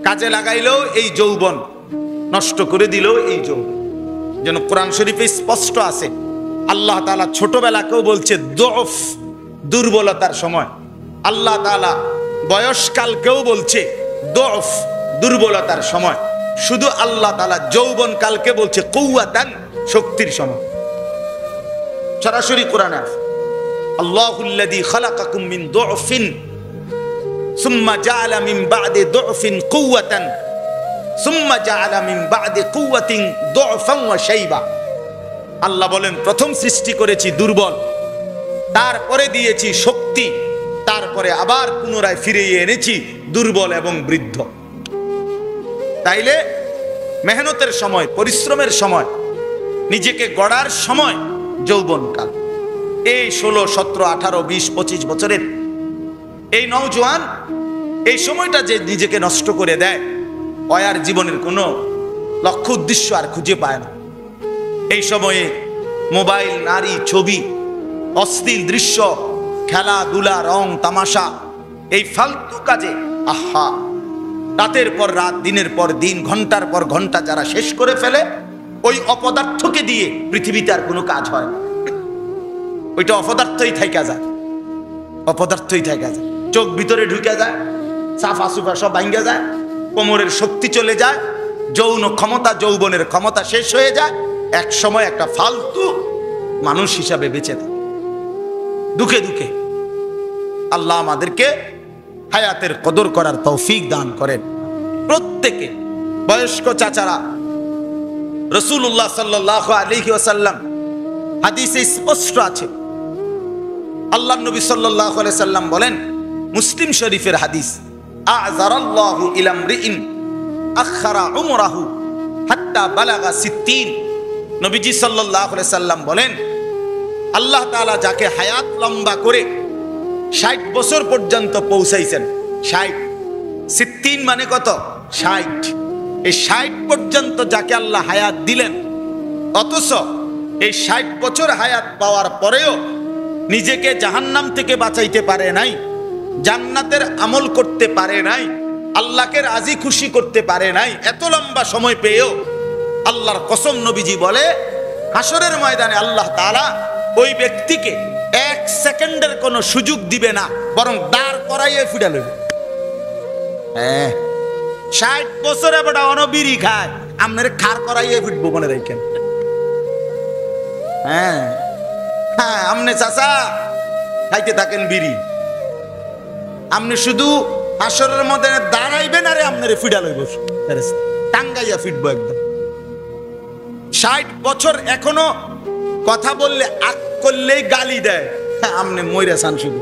Speaker 1: কাজে লাগাইলেও এই যৌবন, নষ্ট করে দিলেও এই যৌবন। যেন কোরআন শরীফে স্পষ্ট আছে, আল্লাহ তাআলা ছোটবেলাকেও বলছে দফ, দুর্বলতার সময়। আল্লাহ তাআলা বয়সকালকেও বলছে দফ, দুর্বলতার সময়। শুধু আল্লাহ তাআলা যৌবন কালকে বলছে কুওয়াতান, শক্তির সময়। সরাসরি কোরআনে আছে, আল্লাহুল্লাযী খালাকাকুম মিন দুফিন সুম্মা জাআলা মিন বা'দি দুফিন কুওয়াতান সুম্মা জাআলা মিন বা'দি কুওয়াতিন দুফান ওয়া শাইবা। আল্লাহ বলেন, প্রথম সৃষ্টি করেছি দুর্বল, তারপরে দিয়েছি শক্তি, তারপরে আবার পুনরায় ফিরিয়ে এনেছি দুর্বল এবং বৃদ্ধ। তাইলে মেহনতের সময়, পরিশ্রমের সময়, নিজেকে গড়ার সময় যৌবনকাল। এই 16, 17, 18, 20, 25 বছরের এই নওজোয়ান, এই সময়টা যে নিজেকে নষ্ট করে দেয়, আর জীবনের কোনো লক্ষ্য উদ্দেশ্য আর খুঁজে পায় না। এই সময়ে মোবাইল, নারী, ছবি, অশ্লীল দৃশ্য, খেলাধুলা, রং তামাশা, এই ফালতু কাজে আহা, রাতের পর রাত, দিনের পর দিন, ঘন্টার পর ঘন্টা যারা শেষ করে ফেলে, ওই অপদার্থকে দিয়ে পৃথিবীতে আর কোনো কাজ হয় না। ওইটা অপদার্থই থাইকা যায়, অপদার্থই থাইকা যায়। চোখ ভিতরে ঢুকে যায়, সাফা সুফা সব ভাঙ্গা যায়, কোমরের শক্তি চলে যায়, যৌন ক্ষমতা, যৌবনের ক্ষমতা শেষ হয়ে যায়। এক সময় একটা ফালতু মানুষ হিসাবে বেঁচে থাকে দুঃখে দুঃখে। আল্লাহ আমাদেরকে হায়াতের কদর করার তৌফিক দান করেন প্রত্যেকে। বয়স্ক চাচারা, রাসূলুল্লাহ সাল্লাল্লাহু আলাইহি ওয়াসাল্লাম হাদিসে স্পষ্ট আছে, আল্লাহ নবী সাল্লাল্লাহু আলাইহি সাল্লাম বলেন, মুসলিম শরীফের হাদিস, আ'যারাল্লাহু ইলা আমরিন আখারা উমরাহু হাত্তা বালাগা 60। নবীজি সাল্লাল্লাহু আলাইহি সাল্লাম বলেন, আল্লাহ তাআলা যাকে হায়াত লম্বা করে 60 বছর পর্যন্ত পৌঁছাইছেন, 60, 60 মানে কত? 60। এই 60 পর্যন্ত যাকে আল্লাহ হায়াত দিলেন, অথচ এই 60 বছর হায়াত পাওয়ার পরেও নিজেকে জাহান্নাম থেকে বাঁচাইতে পারে নাই, জান্নাতের আমল করতে পারে নাই, আল্লাহকে রাজি খুশি করতে পারে নাই, এত লম্বা সময় পেয়েও আল্লাহর কসম নবীজি বলে, হাসরের ময়দানে আল্লাহ তাআলা ওই ব্যক্তিকে 1 সেকেন্ডের কোনো সুযোগ দিবে না, বরং দাঁড় করাইয়ে ফিরা লইবে। 60 বছরে বড় অনবিরি খায়, আপনার খাড় করাইয়ে ফিরবো মনে রাখেন। হ্যাঁ হ্যাঁ, আমনে চাচা খাইতে থাকেন বিড়ি, আপনি শুধু হাসরের মধ্যে দাঁড়াইবেন, আরে আপনার ফিডা লইব, টাঙ্গাইয়া ফিরবো একদম। 60 বছর এখনো কথা বললে, আক করলেই গালি দেয়, আপনি মইরা চান শুধু।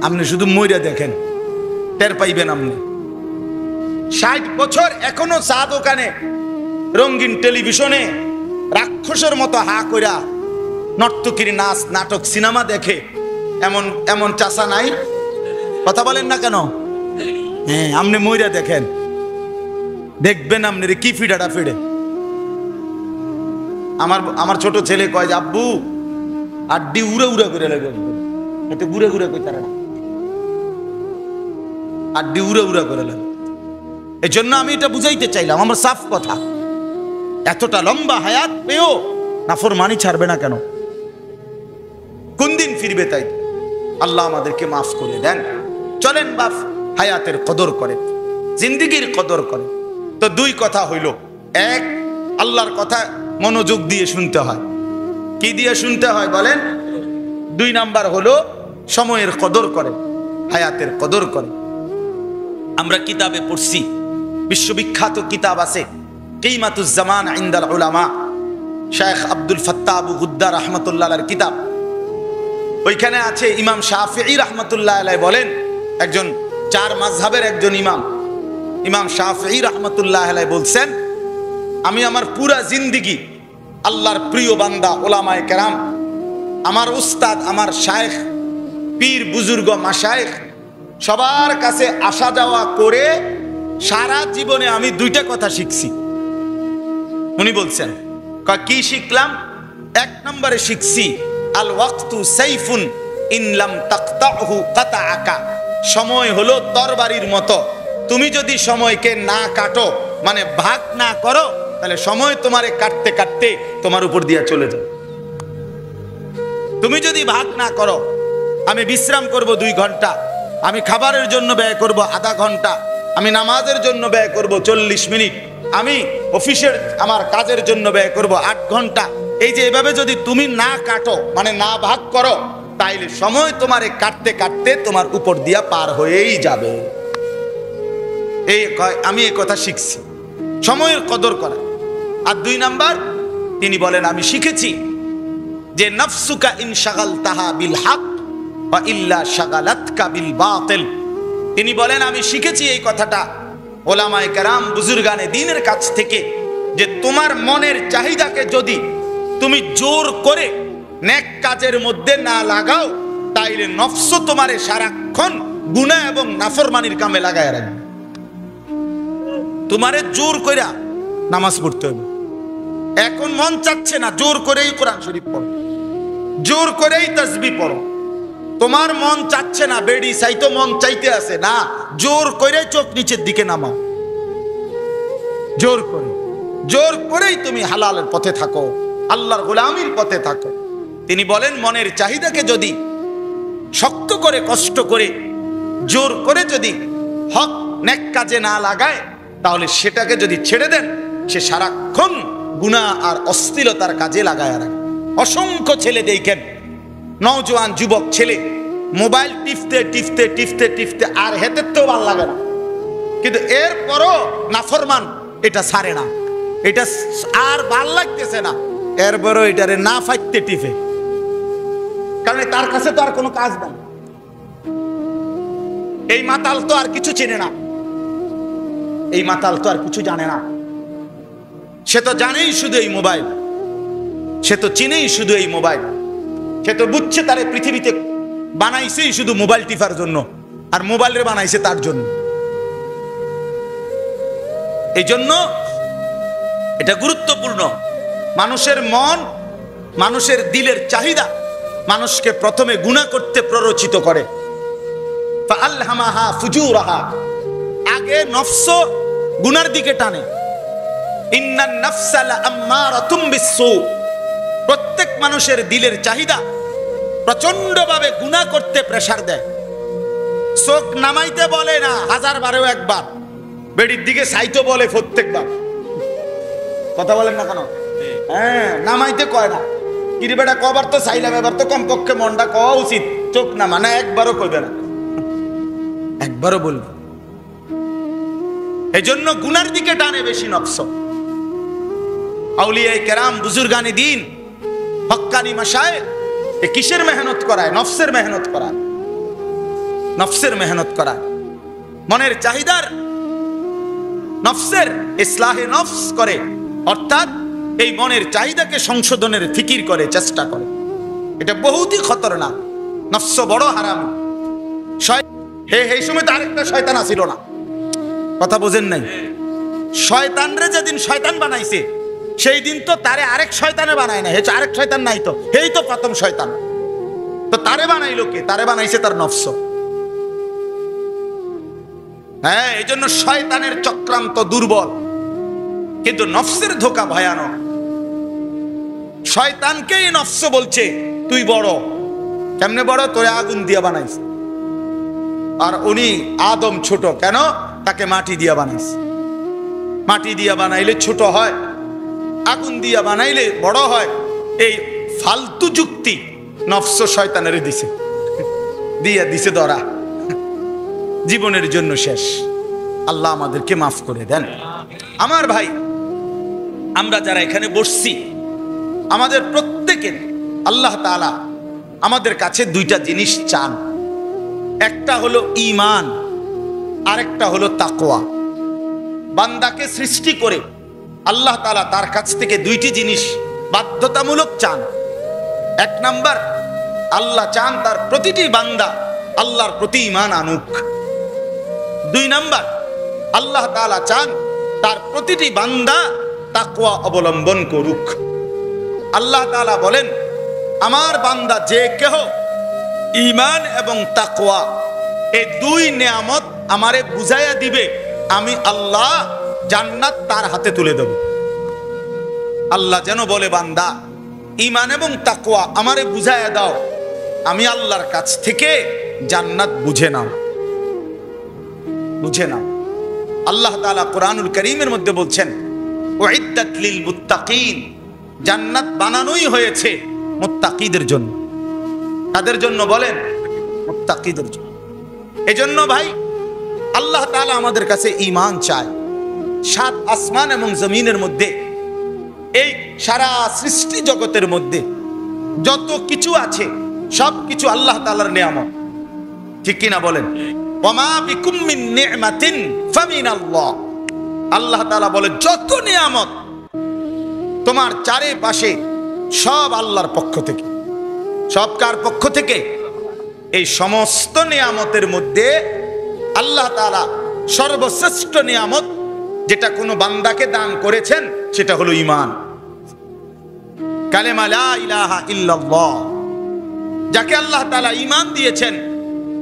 Speaker 1: আপনি শুধু মইরা দেখেন, টের পাইবেন। আপনি 60 বছর এখনো চা দোকানে রঙিন টেলিভিশনে রাক্ষসের মতো হা কইরা নর্তকীর নাচ নাটক সিনেমা দেখে এমন এমন চাষা নাই? কথা বলেন না কেন? হ্যাঁ, আপনি মইরা দেখেন, দেখবেন আপনি কি ফিডাটা ফিডে। আমার ছোট ছেলে কয় যে আব্বু আড্ডি উড়ে উড়ে করে লাগে, এতে ঘুরে ঘুরে কই তারা না, আড্ডি উড়ে উড়ে করে লাগে। এই জন্য আমি এটা বুঝাইতে চাইলাম, আমার সাফ কথা, এতটা লম্বা হায়াত পেয়েও নাফরমানি ছাড়বে না কেন? কোন দিন ফিরবে? তাই আল্লাহ আমাদেরকে মাফ করে দেন। চলেন বাপ, হায়াতের কদর করে, জিন্দিগির কদর করে। তো দুই কথা হইল, এক, আল্লাহর কথা মনোযোগ দিয়ে শুনতে হয়। কি দিয়ে শুনতে হয় বলেন? 2 নাম্বার হলো সময়ের কদর করে, হায়াতের কদর করে। আমরা কিতাবে পড়ছি, বিশ্ববিখ্যাত কিতাব আছে কিমাতুজ জামান ইনদাল উলামা, শেখ আব্দুল ফাত্তাহ আবু গুদ্দা রাহমাতুল্লাহ আলাইহির কিতাব। ওইখানে আছে ইমাম শাফিঈ রাহমাতুল্লাহ আলাইহি বলেন, একজন 4 মাযহাবের একজন ইমাম, ইমাম শাফিঈ রাহমাতুল্লাহ আলাইহি বলছেন, আমি আমার পুরা জিন্দেগি আল্লাহর প্রিয় বান্দা উলামায়ে কেরাম, আমার উস্তাদ, আমার শায়েখ, পীর বুজুর্গ মাশায়েখ সবার কাছে আসা যাওয়া করে সারা জীবনে আমি 2টা কথা শিখছি। উনি বলছেন, কি শিখলাম? 1 নম্বরে শিখছি আল ওয়াক্তু সাইফুন ইন লাম তাকতাহু কাতাআকা, সময় হলো তরবারির মতো, তুমি যদি সময়কে না কাটো, মানে ভাগ না করো, তাহলে সময় তোমারে কাটতে কাটতে তোমার উপর দিয়ে চলে যাবে। তুমি যদি ভাগ না করো, আমি বিশ্রাম করব 2 ঘন্টা, আমি খাবারের জন্য ব্যয় করব আধা ঘন্টা, আমি নামাজের জন্য ব্যয় করব 40 মিনিট, আমি অফিসের আমার কাজের জন্য ব্যয় করব 8 ঘন্টা, এই যে এভাবে যদি তুমি না কাটো, মানে না ভাগ করো, তাইলে সময় তোমারে কাটতে কাটতে তোমার উপর দিয়া পার হয়েই যাবে। আমি এই কথা শিখছি, সময়ের কদর করা। আর 2 নাম্বার তিনি বলেন, আমি শিখেছি যে নফসুকা ইন শাগালতাহা বিল হক ওয়া ইল্লা শাগালাতকা বিল বাতিল। তিনি বলেন, আমি শিখেছি এই কথাটা ওলামায়ে কেরাম বুজুর্গানে দ্বীনের কাছ থেকে, যে তোমার মনের চাহিদাকে যদি তুমি জোর করে নেক কাজের মধ্যে না লাগাও, তাইলে নফস তোমারে সারাক্ষণ গুনাহ এবং নাফরমানির কামে লাগায় রাখবে। তোমারে জোর কইরা নামাজ পড়তে হবে, এখন মন চাচ্ছে না, জোর করেই কোরআন শরীফ পড়ো, জোর করেই তাসবিহ পড়ো। তোমার মন চাচ্ছে না, বেড়ি চাইতো মন চাইতে আছে না, জোর করে চোখ নিচের দিকে নামাও, জোর করে, জোর করেই তুমি হালালের পথে থাকো, আল্লাহর গোলামির পথে থাকো। তিনি বলেন, মনের চাহিদাকে যদি শক্ত করে, কষ্ট করে, জোর করে যদি হক নেক কাজে না লাগায়, তাহলে সেটাকে যদি ছেড়ে দেন, সে সারাক্ষণ গুনাহ আর অশ্লীলতার কাজে লাগায় রাখে। অসংখ্য ছেলে দেখেন, নওজোয়ান যুবক ছেলে মোবাইল টিপতে টিপতে টিপতে টিপতে আর হেতের তো ভালো লাগে না, কিন্তু এরপরও নাফরমান, এটা ছাড়ে না, এটা আর ভাল লাগতেছে না, এরপরও এটারে না ফাইতে টিপে, কারণ তার কাছে তো আর কোনো কাজ নাই। এই মাতাল তো আর কিছু চেনে না, এই মাতাল তো আর কিছু জানে না, সে তো জানেই শুধু এই মোবাইল, সে তো চিনেই শুধু এই মোবাইল, সে তো বুঝছে তারে পৃথিবীতে বানাইছেই শুধু মোবাইল টিপার জন্য, আর মোবাইলের বানাইছে তার জন্য। এই জন্য এটা গুরুত্বপূর্ণ। মানুষের মন, মানুষের দিলের চাহিদা মানুষকে প্রথমে গুনাহ করতে প্ররোচিত করে। ফাআলহামাহা ফুজুরাহা, আগে নফস গুনার দিকে টানে। ইন্নান নাফসা লাআম্মারাতুম বিসসু, প্রত্যেক মানুষের দিলের চাহিদা প্রচন্ডভাবে গুনাহ করতে প্রেসার দেয়। চোখ নামাইতে বলে না 1000 একবার, বেড়ির দিকে চাইতে বলে প্রত্যেকবার। কথা বলেন না কেন? হ্যাঁ, নামাইতে কয় না, কিরে বেটা কবার তো চাইলাম, এবার তো কমপক্ষে মনটা কওয়া উচিত, চোখ নামা না, একবারও কইবে না, একবারও বলবে। এই জন্য গুনার দিকে টানে বেশি নফস। আউলিয়ায়ে কেরাম বুজুর্গানে দ্বীন হক্কানি মাশায়েখ কিসের মেহনত করায়? নফসের মেহনত করায়। নফসের মেহনত করা, মনের চাহিদার নফসের ইসলাহে নফস করে, অর্থাৎ এই মনের চাহিদাকে সংশোধনের ফিকির করে, চেষ্টা করে। এটা বহুতই খতরনাক। নফস বড় হারাম। এই সময় তো আরেকটা শয়তান আসিল না, কথা বোঝেন নাই? শয়তানরে যেদিন শয়তান বানাইছে সেই দিন তো তারে আরেক শয়তানে বানায় না, আরেক শয়তান নাই তো, এই তো প্রথম শয়তান। তো তারে বানাইলো কে? তারে বানাইছে তার নফস। হ্যাঁ, এই জন্য শয়তানের চক্রান্ত দুর্বল, কিন্তু নফসের ধোঁকা ভয়ানক। শয়তানকেই নফস বলছে তুই বড়। কেমনে বড়? তোরে আগুন দিয়া বানাইছে, আর উনি আদম ছোট। কেন? তাকে মাটি দিয়া বানাইছে। মাটি দিয়া বানাইলে ছোট হয়, আগুন দিয়া বানাইলে বড় হয়। এই ফালতু যুক্তি নফস শয়তানের দিছে, দিয়া দিছে ধরা, জীবনের জন্য শেষ। আল্লাহ আমাদেরকে মাফ করে দেন। আমার ভাই, আমরা যারা এখানে বসছি, আমাদের প্রত্যেকের আল্লাহ তাআলা আমাদের কাছে দুইটা জিনিস চান। একটা হলো ঈমান, আরেকটা হলো তাকওয়া। বান্দাকে সৃষ্টি করে আল্লাহ তাআলা তার কাছ থেকে দুইটি জিনিস বাধ্যতামূলক চান। এক নাম্বার, আল্লাহ চান তার প্রতিটি বান্দা আল্লাহর প্রতি ঈমান আনুক। দুই নাম্বার, আল্লাহ তাআলা চান তার প্রতিটি বান্দা তাকওয়া অবলম্বন করুক। আল্লাহ তাআলা বলেন, আমার বান্দা যে কেহ ঈমান এবং তাকওয়া এই দুই নেয়ামত আমারে বুঝাইয়া দিবে, আমি আল্লাহ জান্নাত তার হাতে তুলে দেব। আল্লাহ যেন বলে, বান্দা ঈমান এবং তাকওয়া আমারে বুঝাইয়া দাও, আমি আল্লাহর কাছ থেকে জান্নাত বুঝে নাও, বুঝে নাও। আল্লাহ তাআলা কোরআনুল কারীমের মধ্যে বলছেন, উইদ্দাত লিল মুত্তাকিন, জান্নাত বানানোই হয়েছে মুত্তাকিদের জন্য। কাদের জন্য বলেন? মুত্তাকিদের জন্য। এজন্য ভাই, আল্লাহ তাআলা আমাদের কাছে ঈমান চায়। সাত আসমান এবং জমিনের মধ্যে, এই সারা সৃষ্টি জগতের মধ্যে যত কিছু আছে সব কিছু আল্লাহ তাআলার নিয়ামত, ঠিক কিনা বলেন? ওয়ামা বিকুম মিন নি'মাতিন ফামিনাল্লাহ। আল্লাহ তাআলা বলে, যত নিয়ামত তোমার চারিপাশে সব আল্লাহর পক্ষ থেকে। সব কার পক্ষ থেকে? এই সমস্ত নিয়ামতের মধ্যে আল্লাহ তাআলা সর্বশ্রেষ্ঠ নিয়ামত যেটা কোনো বান্দাকে দান করেছেন সেটা হলো ঈমান। কালেমা লা ইলাহা ইল্লাল্লাহ। যাকে আল্লাহ তাআলা ঈমান দিয়েছেন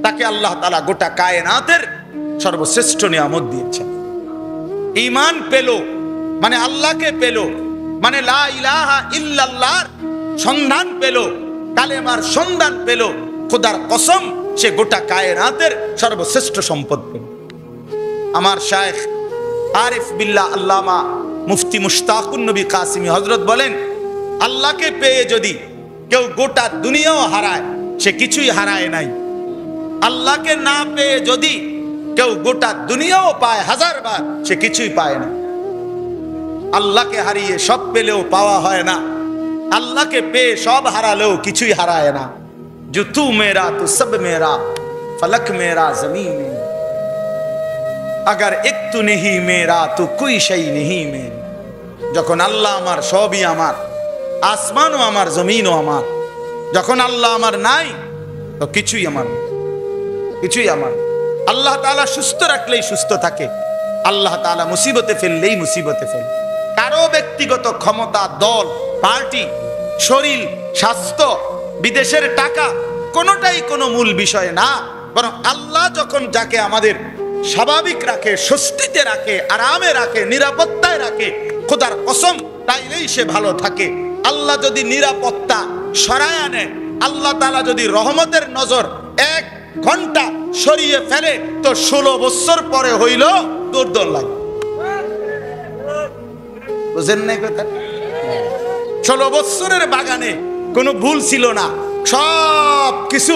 Speaker 1: তাকে আল্লাহ তাআলা গোটা কায়নাতের সর্বশ্রেষ্ঠ নিয়ামত দিয়েছেন। ঈমান পেল মানে আল্লাহকে পেল, মানে লা ইলাহা ইল্লাল্লাহর সন্ধান পেল, কালেমার সন্ধান পেল। খোদার কসম, সে গোটা কায়নাতের সর্বশ্রেষ্ঠ সম্পদ পেল। আমার শায়েখ আরিফ বিল্লাহ আল্লামা মুফতি মুশতাকুন নবী কাসিমি হযরত বলেন, আল্লাহকে পেয়ে যদি কেউ গোটা দুনিয়াও হারায়, সে কিছুই হারায় নাই। আল্লাহকে না পেয়ে যদি কেউ গোটা দুনিয়াও পায় হাজারবার, সে কিছুই পায় না। আল্লাহকে হারিয়ে সব পেলেও পাওয়া হয় না, আল্লাহকে পেয়ে সব হারালেও কিছুই হারায় না। जो तू मेरा तो सब मेरा, फलक मेरा जमीन मेरा, अगर एक तू नहीं मेरा तो कोई शई नहीं मेरा। যখন আল্লাহ আমার, সবই আমার, আসমানও আমার, জমিনও আমার। যখন আল্লাহ আমার নাই তো কিছুই আমার, কিছুই আমার। আল্লাহ তাআলা সুস্থ রাখলেই সুস্থ থাকে, আল্লাহ তাআলা মুসিবতে ফেললেই মুসিবতে ফেলে। কারো ব্যক্তিগত ক্ষমতা, দল, পার্টি, শরীর, স্বাস্থ্য, বিদেশের টাকা কোনোটাই কোনো মূল বিষয় না, বরং আল্লাহ যখন যাকে আমাদের স্বাভাবিক রাখে, স্বস্তিতে রাখে, আরামে রাখে, নিরাপত্তায় রাখে, খোদার কসম তাইলেই সে ভালো থাকে। আল্লাহ যদি নিরাপত্তা সরায় আনে, আল্লাহ তাআলা যদি রহমতের নজর 1 ঘন্টা সরিয়ে ফেলে, তো 16 বছর পরে হইল দৌড় লাগে। বুঝেন নাই কথা? 16 বছরের বাগানে কোনো ভুল ছিল না, সব কিছু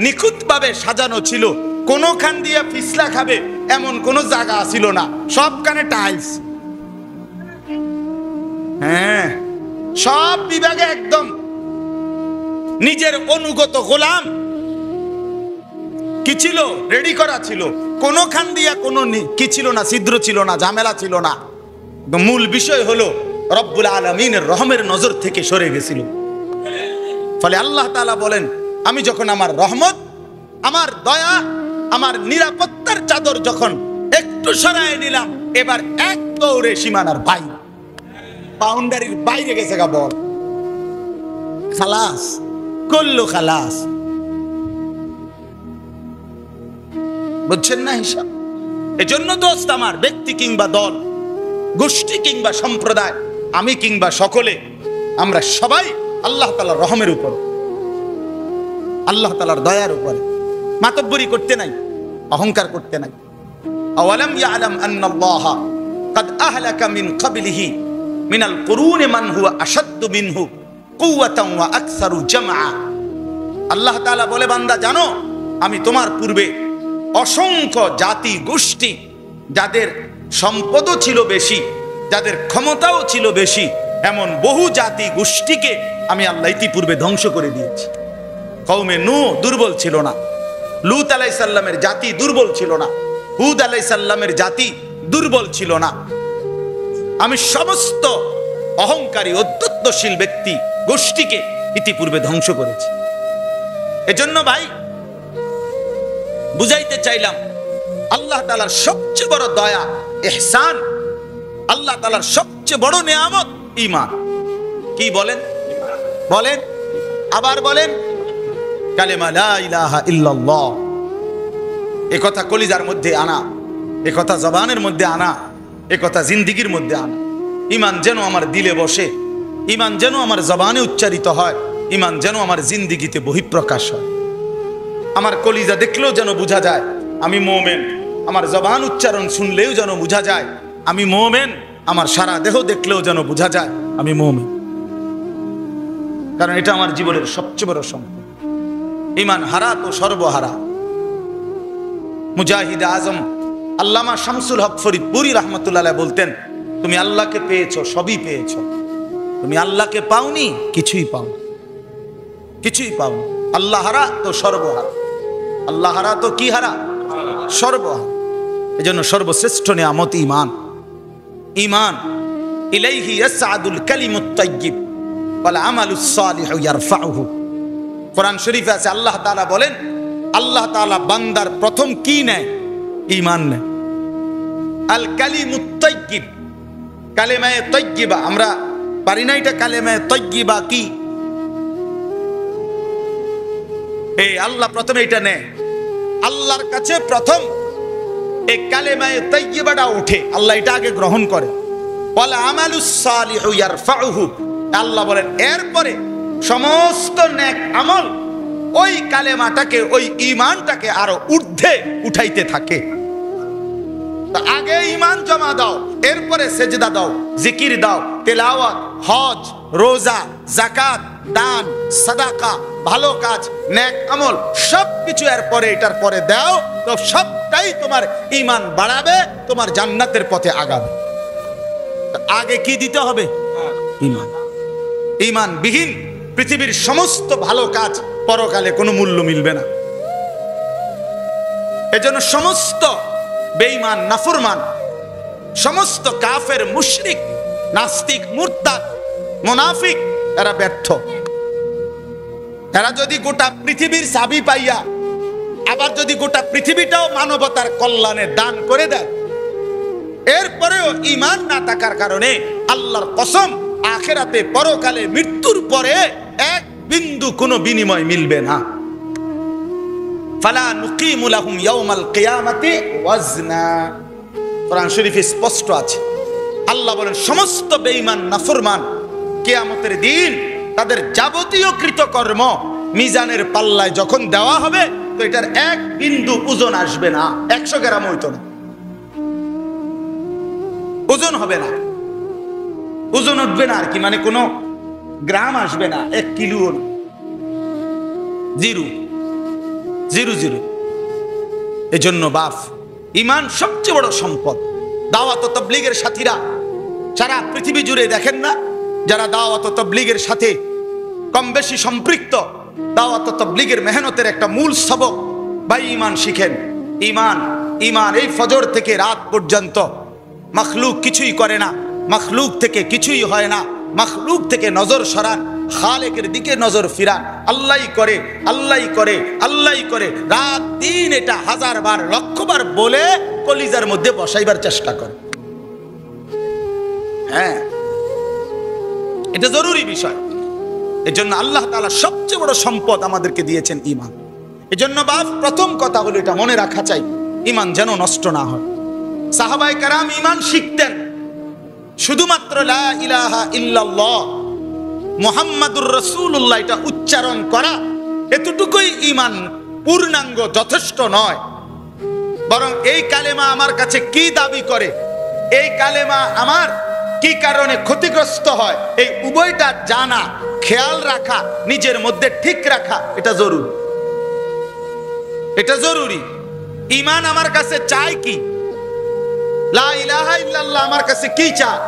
Speaker 1: নিখুঁত ভাবে সাজানো ছিল। কোনখান দিয়ে পিছলা খাবে এমন কোন জায়গা ছিল না, সবখানে টাইলস। হ্যাঁ, সব বিভাগে একদম নিজের অনুগত গোলাম, কি ছিল? রেডি করা ছিল। কোনো খান দিয়া কোনো কি ছিল না, ছিদ্র ছিল না, ঝামেলা ছিল না। মূল বিষয় হলো রব্বুল আলামিনের রহমের নজর থেকে সরে গেছিল। ফলে আল্লাহ তাআলা বলেন, আমি যখন আমার রহমত, আমার দয়া, আমার নিরাপত্তার চাদর যখন একটু সরায় নিলাম, এবার এক দৌড়ে সীমানার বাইরে, বাউন্ডারির বাইরে গেছে গা বল। খালাস করলো, খালাস। বুঝছেন না হিসাব? এজন্য দোস্ত আমার, ব্যক্তি কিংবা দল, গোষ্ঠী কিংবা সম্প্রদায়, আমি কিংবা সকলে, আমরা সবাই আল্লাহ তাআলার রহমের উপর, আল্লাহ তাআলার দয়ার উপরে। মাতব্বরি করতে নাই, অহংকার করতে নাই। আওয়ালাম ইয়ালাম আন্নাল্লাহা ক্বাদ আহলাকা মিন ক্বাবলিহি মিনাল কুরুনি মান হুয়া আশাদ্দু মিনহু কুওয়াতান ওয়া আকসারু জামআ। আল্লাহ তাআলা বলে, বান্দা জানো, আমি তোমার পূর্বে অসংখ্য জাতি গোষ্ঠী, যাদের সম্পদও ছিল বেশি, যাদের ক্ষমতাও ছিল বেশি, এমন বহু জাতি গোষ্ঠীকে আমি আল্লাহ ইতিপূর্বে ধ্বংস করে দিয়েছি। কওমে নূহ দুর্বল ছিল না, লূত আলাইহিস সালামের জাতি দুর্বল ছিল না, হুদ আলাইহিস সালামের জাতি দুর্বল ছিল না। আমি সমস্ত অহংকারী অধ্যত্বশীল ব্যক্তি গোষ্ঠীকে ইতিপূর্বে ধ্বংস করেছি। এজন্য ভাই বুঝাইতে চাইলাম, আল্লাহ তাআলার সবচেয়ে বড় দয়া, ইহসান, আল্লাহ তাআলার সবচেয়ে বড় নিয়ামত ঈমান। কি বলেন? বলেন, আবার বলেন, কালেমা লা ইলাহা ইল্লাল্লাহ। এ কথা কলিজার মধ্যে আনা, এ কথা জবানের মধ্যে আনা, এ কথা জিন্দেগীর মধ্যে আনা। ঈমান যেন আমার দিলে বসে, ঈমান যেন আমার জবানে উচ্চারিত হয়, ঈমান যেন আমার জিন্দেগীতে বহিঃপ্রকাশ হয়। আমার কলিজা দেখলেও যেন বোঝা যায় আমি মুমিন, আমার জবান উচ্চারণ শুনলেও যেন বোঝা যায় আমি মুমিন, আমার সারা দেহ দেখলেও যেন বোঝা যায় আমি মুমিন। কারণ এটা আমার জীবনের সবচেয়ে বড় সম্পদ। ঈমান হারা তো সর্বহারা। মুজাহিদ আজম আল্লামা শামসুল হক ফরিদপুরি রাহমাতুল্লাহ আলাইহি বলতেন, তুমি আল্লাহকে পেয়েছো, সবই পেয়েছো। তুমি আল্লাহকে পাওনি, কিছুই পাও, কিছুই পাও। আল্লাহ হারা তো সর্বহারা, আল্লাহ হারা তো কি হারা? সর্বহারা। এজন্য সর্বশ্রেষ্ঠ নিয়ামত ঈমান। ঈমান ইলাইহি ইয়াসআদুল কালিমুত তাইয়্যিব ওয়াল আমালুস সালিহু ইয়ারফাউহু। কোরআন শরীফে আছে, আল্লাহ তাআলা বলেন, আল্লাহ তাআলা বান্দার প্রথম কি নেয়? ঈমান নেয়। আল কালিমুত তাইয়্যিব, কালেমায়ে তাইয়্যিবা। আমরা পারি না এটা, কালেমায়ে তাইয়্যিবা কি? এই আল্লাহ প্রথমে এটা নেয়। আল্লাহর কাছে প্রথম এই কালেমায়ে তাইয়্যিবাটা ওঠে, আল্লাহ এটা আগে গ্রহণ করে। ওয়াল আমালুস সালিহু ইয়ারফাউহু, আল্লাহ বলেন এরপরে সমস্ত নেক আমল ওই কালেমাটাকে, ওই ঈমানটাকে আরো ঊর্ধ্বে উঠাইতে থাকে। আগে ঈমান জমা দাও, এরপরে সেজদা দাও, জিকির দাও, তেলাওয়াত, হজ, রোজা, যাকাত, দান, সাদাকা, ভালো কাজ, নেক আমল সবকিছু এরপরে, এটার পরে দাও, তো সবটাই তোমার ঈমান বাড়াবে, তোমার জান্নাতের পথে আগাবে। আগে কি দিতে হবে? ঈমান। ঈমান বিহীন পৃথিবীর সমস্ত ভালো কাজ পরকালে কোনো মূল্য মিলবে না। এজন্য সমস্ত বেঈমান, নাফরমান, সমস্ত কাফের, মুশরিক, নাস্তিক, মুরতাদ, মুনাফিক, এরা ব্যর্থ। এরা যদি গোটা পৃথিবীর চাবি পাইয়া আবার যদি গোটা পৃথিবীটাও মানবতার কল্যাণে দান করে দেয়, এরপরেও ঈমান না থাকার কারণে আল্লাহর কসম, আখিরাতে পরকালে মৃত্যুর পরে এক বিন্দু কোনো বিনিময় মিলবে না। ফালা নুকিমু লাহুম ইয়াউমাল কিয়ামাতি ওয়াজনা। কোরআন শরীফে স্পষ্ট আছে, আল্লাহ বলেন সমস্ত বেঈমান, নাফরমান কিয়ামতের দিন তাদের যাবতীয় কৃতকর্ম মিজানের পাল্লায় যখন দেওয়া হবে, তো এটার এক বিন্দু ওজন আসবে না, 100 গ্রাম হইতো না, ওজন হবে না, ওজন উঠবে না আর কি, মানে কোনো গ্রাম আসবে না, 1 কিলো, জিরো জিরো জিরো। এজন্য বাপ, ঈমান সবচেয়ে বড় সম্পদ। দাওয়াত ও তাবলীগের সাথীরা সারা পৃথিবী জুড়ে দেখেন না, যারা দাওয়াত ও তাবলীগের সাথে কম বেশি সম্পৃক্ত, দাওয়াত ও তাবলীগের মেহনতের একটা মূল সবক ভাই ঈমান শিখেন। ঈমান ঈমান এই ফজর থেকে রাত পর্যন্ত মখলুক কিছুই করে না, মখলুক থেকে কিছুই হয় না, মখলুক থেকে নজর সরান, খালেকের দিকে নজর ফিরান। আল্লাহই করে, আল্লাহই করে, আল্লাহই করে, রাত দিন এটা হাজারবার লক্ষবার বলে কলিজার মধ্যে বসাইবার চেষ্টা করে। হ্যাঁ, এটা জরুরি বিষয়। এজন্য আল্লাহ তাআলা সবচেয়ে বড় সম্পদ আমাদেরকে দিয়েছেন ঈমান। এজন্য বাপ প্রথম কথা হলো এটা মনে রাখা চাই, ঈমান যেন নষ্ট না হয়। সাহাবায়ে কেরাম ঈমান শিখতেন শুধুমাত্র লা ইলাহা ইল্লাল্লাহ মুহাম্মাদুর রাসূলুল্লাহ এটা উচ্চারণ করা, এতটুকুই ঈমান পূর্ণাঙ্গ যথেষ্ট নয়। বরং এই কালেমা আমার কাছে কি দাবি করে, এই কালেমা আমার কি কারণে ক্ষতিগ্রস্ত হয়, এই উভয়টা জানা, খেয়াল রাখা, নিজের মধ্যে ঠিক রাখা, এটা জরুরি। এটা জরুরি। ঈমান আমার কাছে চায় কি, লা ইলাহা ইল্লাল্লাহ আমার কাছে কি চায়,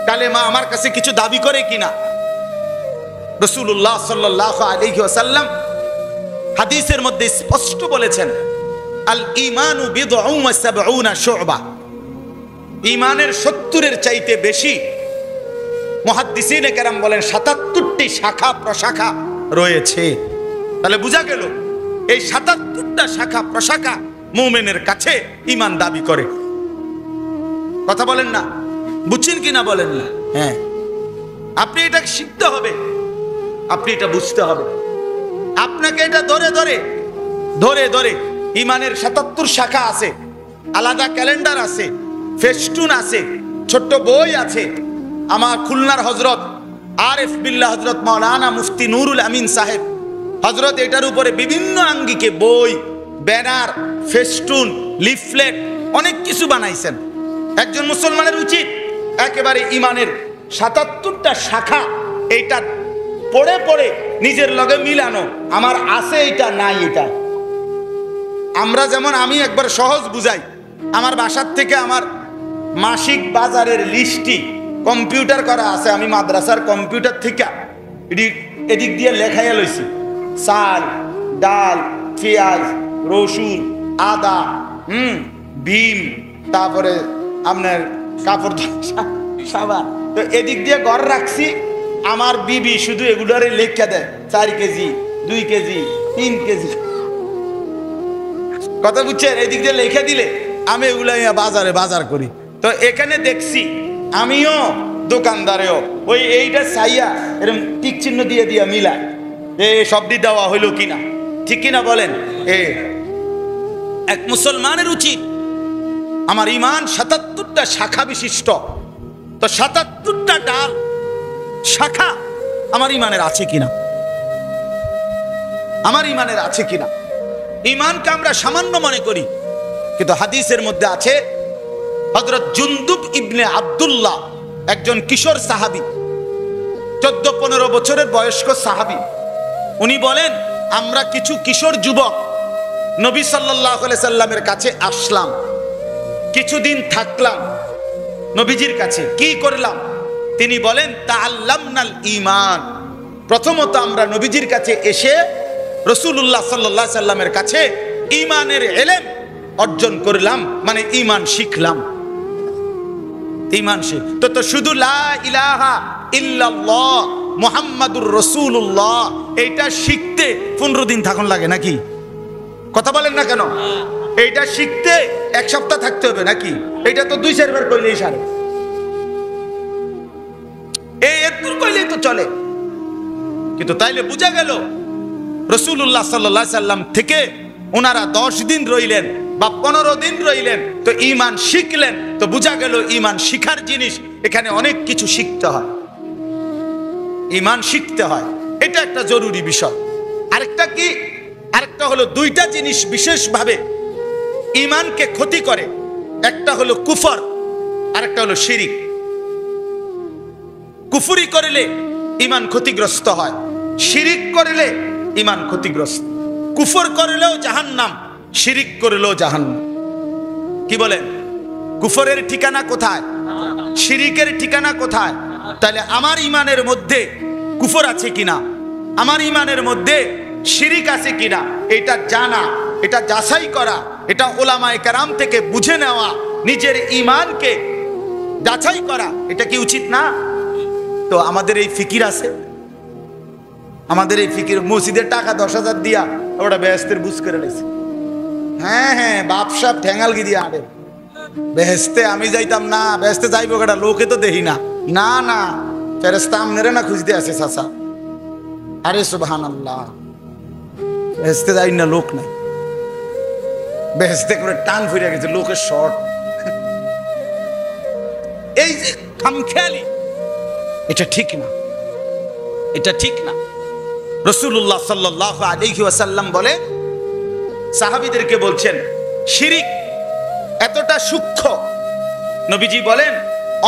Speaker 1: কালেমা আমার কাছে কিছু দাবি করে কিনা। রাসূলুল্লাহ সাল্লাল্লাহু আলাইহি ওয়াসাল্লাম হাদিসের মধ্যে স্পষ্ট বলেছেন, আল ঈমানু বিদউন ওয়া সাবউনা শু'বা, ঈমানের 70-এর চাইতে বেশি, মুহাদ্দিসিনে কেরাম বলেন 77টি শাখা প্রশাখা রয়েছে। তাহলে বোঝা গেল এই 77টা শাখা প্রশাখা মুমিনের কাছে ঈমান দাবি করে। কথা বলেন না, বুঝছেন কি না বলেন না? হ্যাঁ, আপনি এটা শিখতে হবে, আপনি এটা বুঝতে হবে। আপনাকে এটা ধরে ধরে ধরে ধরে ঈমানের 77 শাখা আছে, আলাদা ক্যালেন্ডার আছে, ফেস্টুন আছে, ছোট্ট বই আছে। আমার খুলনার হযরত আরিফ বিল্লাহ হযরত মাওলানা মুফতি নুরুল আমিন সাহেব হযরত এটার উপরে বিভিন্ন আঙ্গিকে বই, ব্যানার, ফেস্টুন, লিফলেট অনেক কিছু বানাইছেন। একজন মুসলমানের উচিত একেবারে ঈমানের 77টা শাখা এইটা পড়ে পড়ে নিজের লগে মিলানো, আমার আছে এটা নাই এটা। আমরা যেমন, আমি একবার সহজ বুঝাই, আমার বাসার থেকে আমার মাসিক বাজারের লিস্টটি কম্পিউটার করা আছে। আমি মাদ্রাসার কম্পিউটার থেকে এদিক দিয়ে লেখাইয়া লইছি, চাল, ডাল, পেঁয়াজ, রসুন, আদা, ভীম, তারপরে আপনার কাপড় সাবান, তো এদিক দিয়ে ঘর রাখছি। আমার বিবি শুধু এগুলোরে লেখা দেয় 4 কেজি, 2 কেজি, 3 কেজি। কথা বুঝছেন? এদিক দিয়ে লেখা দিলে আমি এগুলো বাজারে বাজার করি। তো এখানে দেখছি আমিও দোকানদারেও ওই এইটা চাইয়া এরকম টিক চিহ্ন দিয়ে দিয়া মিলায়, সবটি দেওয়া হইলো কিনা, ঠিক কিনা বলেন? এক মুসলমানের উচিত, আমার ঈমান 77টা শাখা বিশিষ্ট, তো 77টা ডাল শাখা আমার ঈমানের আছে কিনা, আমার ঈমানের আছে কিনা। ঈমানকে আমরা সামান্য মনে করি, কিন্তু হাদিসের মধ্যে আছে হযরত জুনদুব ইবনে আব্দুল্লাহ, একজন কিশোর সাহাবী, 14-15 বছরের বয়স্ক সাহাবী, উনি বলেন, আমরা কিছু কিশোর যুবক নবী সাল্লাল্লাহু আলাইহি সাল্লামের কাছে আসলাম, কিছুদিন থাকলাম নবীজির কাছে। কি করলাম? তিনি বলেন, তাআল্লামনাল ঈমান, প্রথমত আমরা নবীজির কাছে এসে রাসূলুল্লাহ সাল্লাল্লাহু আলাইহি সাল্লামের কাছে ঈমানের ইলম অর্জন করলাম, মানে ঈমান শিখলাম। ঈমান শিখ তো শুধু লা ইলাহা ইল্লাল্লাহ মুহাম্মাদুর রাসূলুল্লাহ এইটা শিখতে 15 দিন থাকুন লাগে নাকি? কথা বলেন না কেন? এইটা শিখতে 1 সপ্তাহ থাকতে হবে নাকি? এটা তো 2-4 বার কইলেই সারে, এত কইলেই তো চলে। কিন্তু তাইলে বোঝা গেল রাসূলুল্লাহ সাল্লাল্লাহু আলাইহি সাল্লাম থেকে ওনারা 10 দিন রইলেন বা 15 দিন রইলেন, তো ঈমান শিখলেন। তো বোঝা গেল ঈমান শিখার জিনিস, এখানে অনেক কিছু শিখতে হয়, ঈমান শিখতে হয়, এটা একটা জরুরি বিষয়। আরেকটা কি? আরেকটা হলো 2টা জিনিস বিশেষভাবে ঈমানকে ক্ষতি করে, একটা হলো কুফর, আরেকটা হলো শিরিক। কুফরি করলে ঈমান ক্ষতিগ্রস্ত হয়, শিরিক করলে ঈমান ক্ষতিগ্রস্ত। কুফর করলেও জাহান্নাম, শিরিক করলেও জাহান্নাম। কি বলেন? কুফরের ঠিকানা কোথায়? শিরিকের ঠিকানা কোথায়? তাহলে আমার ঈমানের মধ্যে কুফর আছে কিনা, আমার ঈমানের মধ্যে শিরিক আছে কিনা, এটা জানা, এটা যাচাই করা, এটা ওলামায়ে কেরাম থেকে বুঝে নেওয়া, নিজের ঈমানকে যাচাই করা, এটা কি উচিত না? তো আমাদের এই ফিকির আছে, আমাদের এই ফিকির মসজিদের টাকা 10,000 দিয়া ওটা বেহেস্তের বুঝ করে নিয়েছে। হ্যাঁ হ্যাঁ, বাপ সাপ ঠ্যাঙ্গালগি দিয়ে আড়ে বেহেস্তে আমি যাইতাম না, বেহেস্তে যাইবো কেটা, লোকে তো দেখি না। না না, ফেরেশতা আমনেরে না খুঁজতে আছে চাচা। আরে সুবহানাল্লাহ, বেহেস্তে যাই না, লোক নাই, বেহেস্তে করে টান ফিরে গেছে, লোকের শর্ট। এই যে খামখেয়ালি, এটা ঠিক না, এটা ঠিক না। রাসূলুল্লাহ সাল্লাল্লাহু আলাইহি ওয়াসাল্লাম বলে, সাহাবীদেরকে বলছেন শিরিক এতটা সূক্ষ্ম, নবীজি বলেন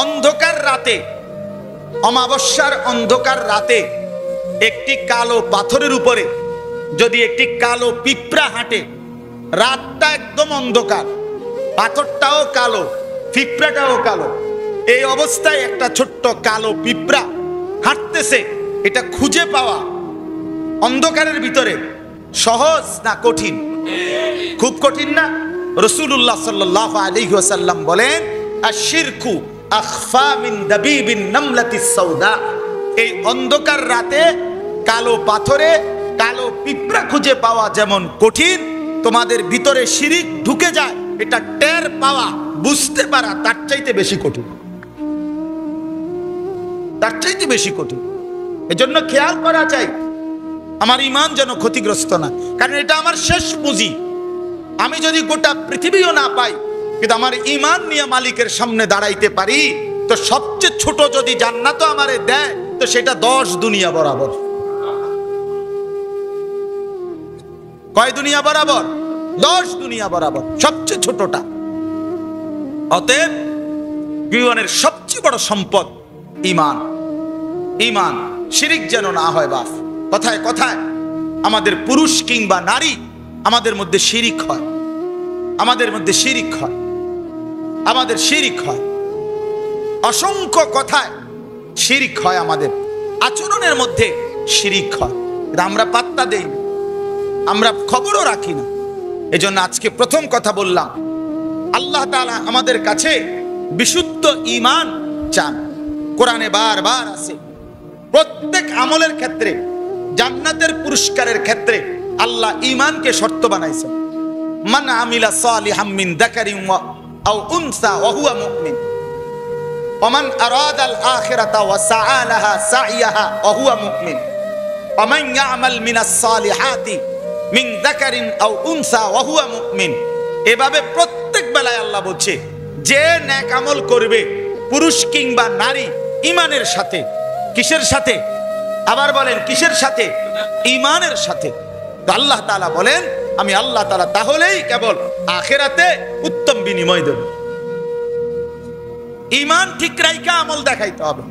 Speaker 1: অন্ধকার রাতে, অমাবস্যার অন্ধকার রাতে একটি কালো পাথরের উপরে যদি একটি কালো পিঁপড়া হাঁটে, রাতটা একদম অন্ধকার, পাথরটাও কালো, পিঁপড়াটাও কালো, এই অবস্থায় একটা ছোট্ট কালো পিঁপড়া হাঁটতেছে, এটা খুঁজে পাওয়া অন্ধকারের ভিতরে সহজ না কঠিন? খুব কঠিন না? রাসূলুল্লাহ সাল্লাল্লাহু আলাইহি ওয়াসাল্লাম বলেন, আশ-শিরকু আখফা মিন দাবিবিন নামলাতিস সাউদা। এই অন্ধকার রাতে কালো পাথরে কালো পিঁপড়া খুঁজে পাওয়া যেমন কঠিন, তোমাদের ভিতরে শিরিক ঢুকে যায় এটা টের পাওয়া, বুঝতে পারা তার চাইতে বেশি কঠিন, তার চাইতে বেশি কঠিন। এজন্য খেয়াল করা চাই আমার ঈমান যেন ক্ষতিগ্রস্ত না, কারণ এটা আমার শেষ পুঁজি। আমি যদি গোটা পৃথিবীও না পাই, কিন্তু আমার ঈমান নিয়ে মালিকের সামনে দাঁড়াইতে পারি, তো সবচেয়ে ছোট যদি জান্নাতও আমারে দেয়, তো সেটা 10 দুনিয়া বরাবর। কয় দুনিয়া বরাবর? 10 দুনিয়া বরাবর, সবচেয়ে ছোটটা। অতএব জীবনের সবচেয়ে বড় সম্পদ ঈমান। ঈমান, শিরিক যেন না হয়। বাস কথায় কথায় আমাদের পুরুষ কিংবা নারী আমাদের মধ্যে শিরিক হয়, আমাদের মধ্যে শিরিক হয়, আমাদের শিরিক হয়, অসংখ্য কথায় শিরিক হয়, আমাদের আচরণের মধ্যে শিরিক হয়, আমরা পাত্তা দেই না, আমরা খবরও রাখি না। এজন্য আজকে প্রথম কথা বললাম, আল্লাহ তাআলা আমাদের কাছে বিশুদ্ধ ঈমান চান। কোরআনে বারবার আছে, প্রত্যেক আমলের ক্ষেত্রে, জান্নাতের পুরস্কারের ক্ষেত্রে আল্লাহ ঈমানকে শর্ত বানাইছেন। মান আমিলা সালিহাম মিন যাকারিন আও উনসা ওয়া হুয়া মুমিন ওয়া মান আরাদাল আখিরাতা ওয়া সাআ লাহা সাইয়াহা ওয়া হুয়া মুমিন ওয়া মান ইয়ামাল মিনাস সালিহাতি মিন যাকারিন আও উনসা ওয়া হুয়া মুমিন। এভাবে প্রত্যেক বেলায় আল্লাহ বলছে, যে নেক আমল করবে, পুরুষ কিংবা নারী, ঈমানের সাথে। কিসের সাথে? আবার বলেন কিসের সাথে? ঈমানের সাথে। তো আল্লাহ তাআলা বলেন, আমি আল্লাহ তাআলা তাহলেই কেবল আখিরাতে উত্তম বিনিময় দেব। ঈমান ঠিক রাইখা আমল দেখাইতে হবে।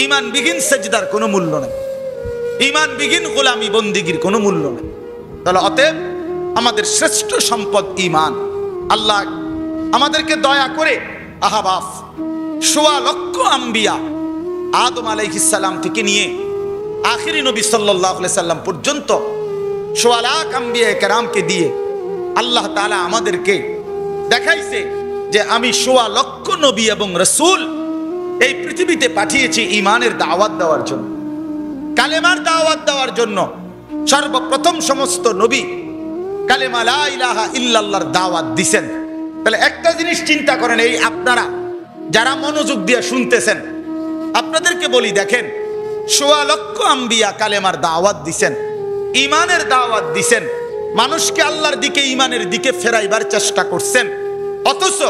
Speaker 1: ঈমান বিহীন সেজদার কোনো মূল্য নেই, ঈমান বিহীন গোলামি বন্দিগির কোনো মূল্য নেই। তাহলে অতএব আমাদের শ্রেষ্ঠ সম্পদ ঈমান। আল্লাহ আমাদেরকে দয়া করে আহাবাফ ১৬ লক্ষ আম্বিয়া, আদম আলাইহিস সালাম থেকে নিয়ে আখিরি নবী সাল্লাল্লাহু আলাইহি সাল্লাম পর্যন্ত ১৬ লাখ আম্বিয়া কেরামকে দিয়ে আল্লাহ তাআলা আমাদেরকে দেখাইছে যে আমি ১৬ লক্ষ নবী এবং রাসূল এই পৃথিবীতে পাঠিয়েছি ঈমানের দাওয়াত দেওয়ার জন্য, কালেমার দাওয়াত দেওয়ার জন্য। সর্বপ্রথম সমস্ত নবী কালেমা লা ইলাহা ইল্লাল্লাহর দাওয়াত দিবেন। তাহলে একটা জিনিস চিন্তা করেন, এই আপনারা যারা মনোযোগ দিয়ে শুনতেছেন, আপনাদেরকে বলি, দেখেন ১৬ লক্ষ আম্বিয়া কালেমার দাওয়াত দিছেন, ঈমানের দাওয়াত দিছেন, মানুষকে আল্লাহর দিকে, ঈমানের দিকে ফেরাইবার চেষ্টা করছেন। অথচ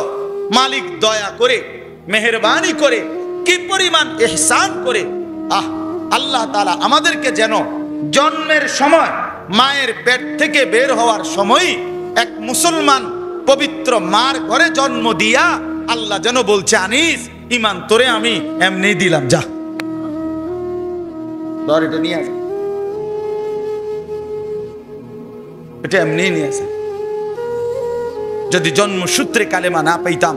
Speaker 1: মালিক দয়া করে, মেহেরবানি করে, কি পরিমাণ ইহসান করে, আল্লাহ তাআলা আমাদেরকে যেন জন্মের সময়, মায়ের পেট থেকে বের হওয়ার সময়, এক মুসলমান পবিত্র মার ঘরে জন্ম দিয়া আল্লাহ যেন বলছে, আনিস ঈমান তোরে আমি এমনি দিলাম, যা ধর এটা নিয়ে আসে, এটা এমনি নিয়ে আসে। যদি জন্মসূত্রে কালেমা না পাইতাম,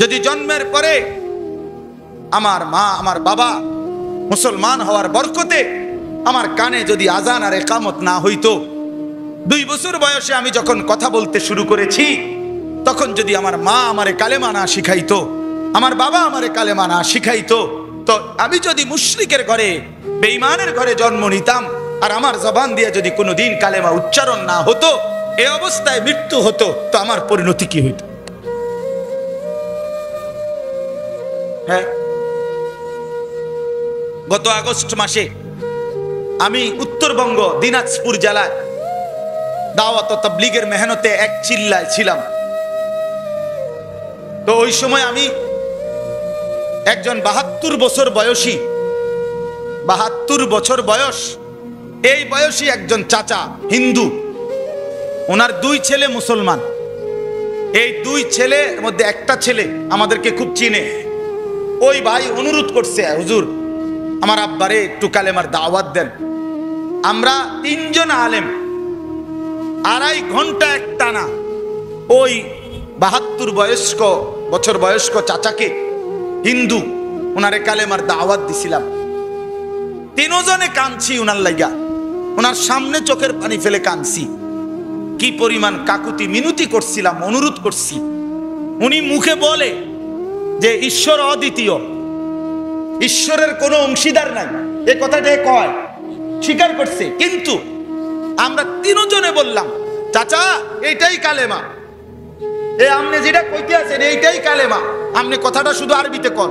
Speaker 1: যদি জন্মের পরে আমার মা, আমার বাবা মুসলমান হওয়ার বরকতে আমার কানে যদি আজান আর ইকামত না হইতো, 2 বছর বয়সে আমি যখন কথা বলতে শুরু করেছি, তখন যদি আমার মা আমারে কালেমা না শিখাইতো, আমার বাবা আমারে কালেমা না শিখাইতো, তো আমি যদি মুশরিকের ঘরে, বেঈমানের ঘরে জন্ম নিতাম, আর আমার জবান দিয়ে যদি কোনোদিন কালেমা উচ্চারণ না হতো, এই অবস্থায় মৃত্যু হতো, তো আমার পরিণতি কি হইতো? হ্যাঁ, গত আগস্ট মাসে আমি উত্তরবঙ্গ দিনাজপুর জেলায় দাওয়াত ও তাবলীগের মেহনতে এক চিল্লায় ছিলাম। তো ওই সময় আমি একজন 72 বছর বয়সী, 72 বছর বয়স, এই বয়সী একজন চাচা, হিন্দু, ওনার 2 ছেলে মুসলমান। এই 2 ছেলের মধ্যে একটা ছেলে আমাদেরকে খুব চিনে। ওই ভাই অনুরোধ করছে, হুজুর আমার আব্বারে একটু কালেমার দাওয়াত দেন। আমরা 3 জন আলেম 2.5 ঘন্টা একটানা ওই 72 বছর বয়স্ক চাচাকে, হিন্দু, ওনারে কালেমার দাওয়াত দিছিলাম। 3 জনে কাঁদছি ওনার লাইগা, ওনার সামনে চোখের পানি ফেলে কাঁদছি। কি পরিমাণ কাকুতি মিনতি করছিলাম, অনুরোধ করছি। উনি মুখে বলে যে ঈশ্বর অদ্বিতীয়, ঈশ্বরের কোনো অংশীদার নাই, এই কথাটা কয়, স্বীকার করছে। কিন্তু আমরা 3 জনে বললাম, চাচা এইটাই কালেমা, এই আপনি যেটা কইতে আছেন এইটাই কালেমা, আপনি কথাটা শুধু আরবিতে কোন,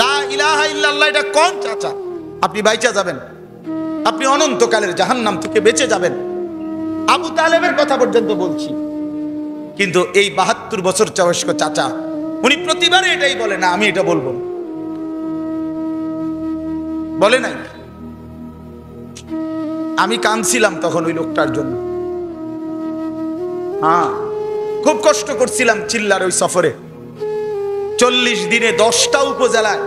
Speaker 1: লা ইলাহা ইল্লাল্লাহ, এটা কোন চাচা, আপনি বাইচা যাবেন, আপনি অনন্তকালের জাহান্নাম থেকে বেঁচে যাবেন। আবু তালেবের কথা পর্যন্ত বলছি। কিন্তু এই 72 বছর বয়স্ক চাচা, উনি প্রতিবারে এটাই বলে, না আমি এটা বলবো না, বলে নাই। আমি কাঁদছিলাম তখন ওই লোকটার জন্য। হ্যাঁ, খুব কষ্ট করছিলাম চিল্লার ওই সফরে। 40 দিনে 10টা উপজেলায়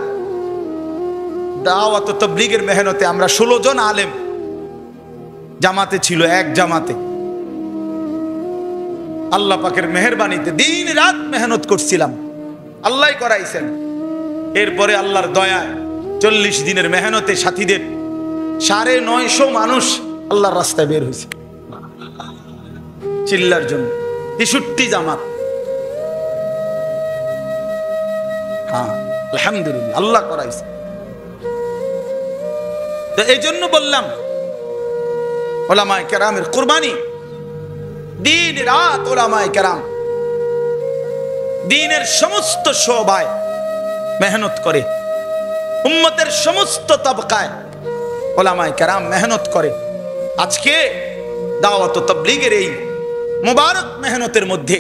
Speaker 1: দাওয়াত ও তাবলীগের মেহনতে আমরা 16 জন আলেম জামাতে ছিল, এক জামাতে। আল্লাহ পাকের মেহেরবানিতে দিন রাত মেহনত করছিলাম, আল্লাহ করাইছেন। এরপরে আল্লাহর দয়ায় 40 দিনের মেহনতে সাথীদের 950 মানুষ আল্লাহর রাস্তায় বের হয়েছে চিল্লার জন্য। 63 জামাত। হ্যাঁ, আলহামদুলিল্লাহ, আল্লাহ করাইছে। তো এই জন্য বললাম, উলামায়ে কেরামের কুরবানি, দিন রাত উলামায়ে কেরাম দিনের সমস্ত শোবায় মেহনত করে, উম্মতের সমস্ত তবকায় উলামায়ে কেরাম মেহনত করে। আজকে দাওয়াত ও তাবলীগের এই মুবারক মেহনতের মধ্যে,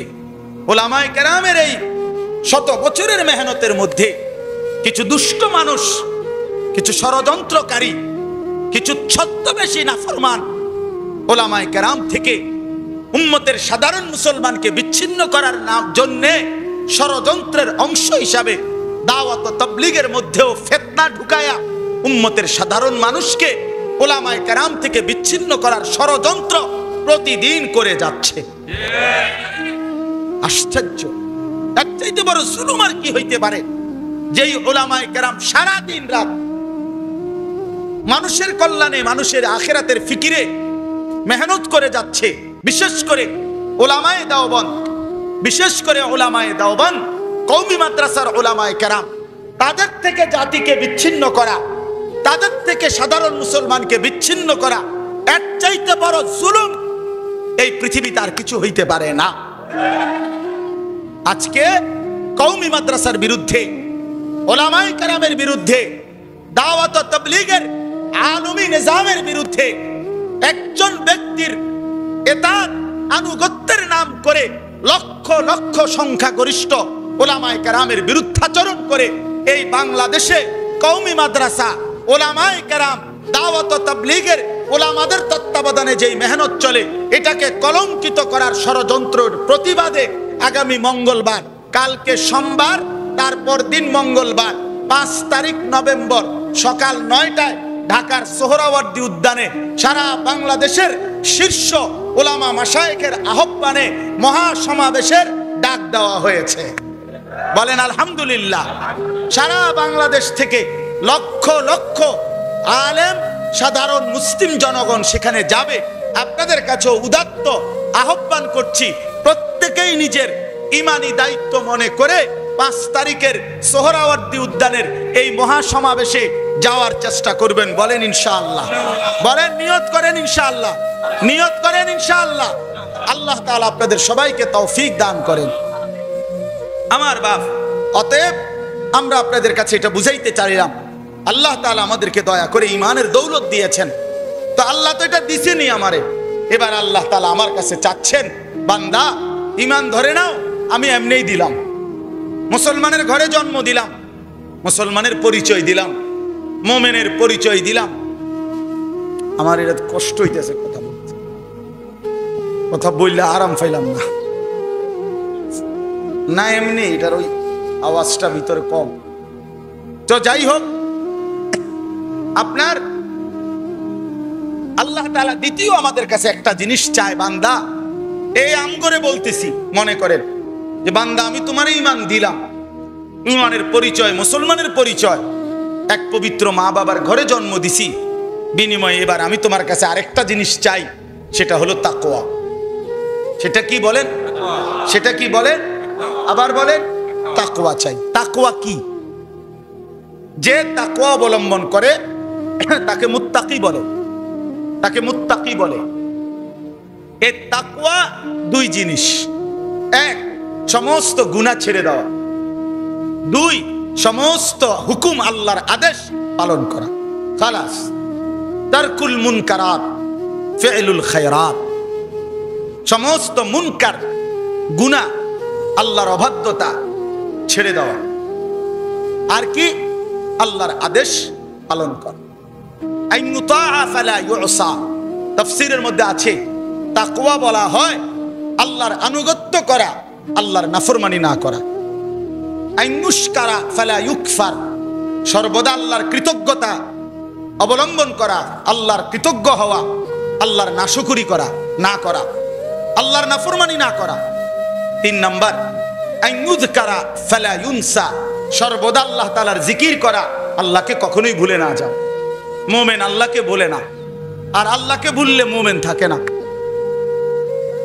Speaker 1: উলামায়ে কেরামের এই 100 বছরের মেহনতের মধ্যে কিছু দুষ্ট মানুষ, কিছু ষড়যন্ত্রকারী, কিছু ছদ্মবেশী নাফরমান উলামায়ে কেরাম থেকে উম্মতের সাধারণ মুসলমানকে বিচ্ছিন্ন করার জন্যে ষড়যন্ত্রের অংশ হিসাবে দাওয়াত ও তাবলীগের মধ্যেও ফিতনা ঢুকায়া উম্মতের সাধারণ মানুষকে উলামায়ে কেরাম থেকে বিচ্ছিন্ন করার ষড়যন্ত্র প্রতিদিন করে যাচ্ছে। আশ্চর্য! এর চাইতে বড় জুলুম আর কি হইতে পারে? যেই উলামায়ে কেরাম সারা দিন রাত মানুষের কল্যাণে, মানুষের আখিরাতের ফিকিরে মেহনত করে যাচ্ছে। বিশেষ করে উলামায়ে দেওবন্দ, বিশেষ করে উলামায়ে দেওবন্দ কওমি মাদ্রাসার উলামায়ে কেরাম, তাদের থেকে জাতিকে বিচ্ছিন্ন করা, তাদের থেকে সাধারণ মুসলমানকে বিচ্ছিন্ন করা, এর চাইতে বড় জুলুম এই পৃথিবীতে আর কিছু হইতে পারে না। আজকে কওমি মাদ্রাসার বিরুদ্ধে, উলামায়ে কেরামের বিরুদ্ধে, দাওয়াত ও তাবলীগের আলমী নিজামের বিরুদ্ধে একজন ব্যক্তির এতাত আনুগত্যের নাম করে লক্ষ লক্ষ সংখ্যাগরিষ্ঠ উলামায়ে কেরামের বিরুদ্ধাচরণ করে এই বাংলাদেশে কওমি মাদ্রাসা, উলামায়ে কেরাম, দাওয়াত ও তাবলীগের উলামাদের তত্ত্বাবধানে যেই মেহনত চলে, এটাকে কলঙ্কিত করার ষড়যন্ত্রের প্রতিবাদে আগামী মঙ্গলবার, কালকে সোমবার, তারপর দিন মঙ্গলবার 5 তারিখ নভেম্বর সকাল 9টায় ঢাকার সোহরাওয়ার্দী উদ্যানে সারা বাংলাদেশের শীর্ষ উলামা মাশায়েখের আহ্বানে মহাসমাবেশের ডাক দেওয়া হয়েছে। বলেন আলহামদুলিল্লাহ। সারা বাংলাদেশ থেকে লক্ষ লক্ষ আলেম, সাধারণ মুসলিম জনগণ সেখানে যাবে। আপনাদের কাছে উদাত্ত আহ্বান করছি, প্রত্যেকেই নিজের ইমানি দায়িত্ব মনে করে 5 তারিখের সোহরাওয়ার্দী উদ্যানের এই মহাসমাবেশে যাওয়ার চেষ্টা করবেন। বলেন ইনশাআল্লাহ, বলেন নিয়ত করেন ইনশাআল্লাহ, নিয়ত করেন ইনশাআল্লাহ। আল্লাহ তাআলা আপনাদের সবাইকে তৌফিক দান করেন। আমার বাপ, অতএব আমরা আপনাদের কাছে এটা বুঝাইতে চাইলাম, আল্লাহ তাআলা আমাদেরকে দয়া করে ইমানের দৌলত দিয়েছেন। তো আল্লাহ তো এটা দিছেনই আমারে, এবার আল্লাহ তাআলা আমার কাছে চাচ্ছেন, বান্দা ইমান ধরে নাও, আমি এমনিই দিলাম। মুসলমানের ঘরে জন্ম দিলাম, মুসলমানের পরিচয় দিলাম, মুমিনের পরিচয় দিলাম। আমার এটা কষ্ট হইতেছে কথা বলতে, কথা বললে আরাম পাইলাম না, না এমনি এটার ওই আওয়াজটা ভিতরে কম। তো যাই হোক, আপনার আল্লাহ তাআলা দ্বিতীয় আমাদের কাছে একটা জিনিস চায়, বান্দা এই আম করে বলতেছি, মনে করেন যে বান্দা আমি তোমার ঈমান দিলাম, ঈমানের পরিচয় মুসলমানের পরিচয়, এক পবিত্র মা বাবার ঘরে জন্ম দিছি, বিনিময়ে এবার আমি তোমার কাছে আরেকটা জিনিস চাই, সেটা হলো তাকওয়া। সেটা কি বলেন? সেটা কি বলেন? আবার বলেন, তাকওয়া চাই। তাকওয়া কি? যে তাকওয়া অবলম্বন করে তাকে মুত্তাকি বলে, তাকে মুত্তাকি বলে। এই তাকওয়া 2 জিনিস, 1 সমস্ত গুনাহ ছেড়ে দেওয়া, 2 সমস্ত হুকুম আল্লাহর আদেশ পালন করা। খালাস, তারকুল মুনকারাত ফি'লুল খায়রাত। সমস্ত মুনকার গুনাহ, আল্লাহর অবাধ্যতা ছেড়ে দেওয়া, আর কি? আল্লাহর আদেশ পালন করা। আইনুতাআ ফালা ইউসা, তাফসীরের মধ্যে আছে তাকওয়া বলা হয় আল্লাহর আনুগত্য করা, আল্লাহর নাফরমানি না করা। আইনুশকারা ফালা ইউকফার, সর্বদা আল্লাহর কৃতজ্ঞতা অবলম্বন করা, আল্লাহর কৃতজ্ঞ হওয়া, আল্লাহর নাশকরি করা না করা, আল্লাহর নাফরমানি না করা। 3 নাম্বার আইনুযকারা ফালা ইউনসা, সর্বদা আল্লাহ তাআলার জিকির করা, আল্লাহকে কখনোই ভুলে না যাও। মুমিন আল্লাহকে ভুলে না, আর আল্লাহকে ভুললে মুমিন থাকে না।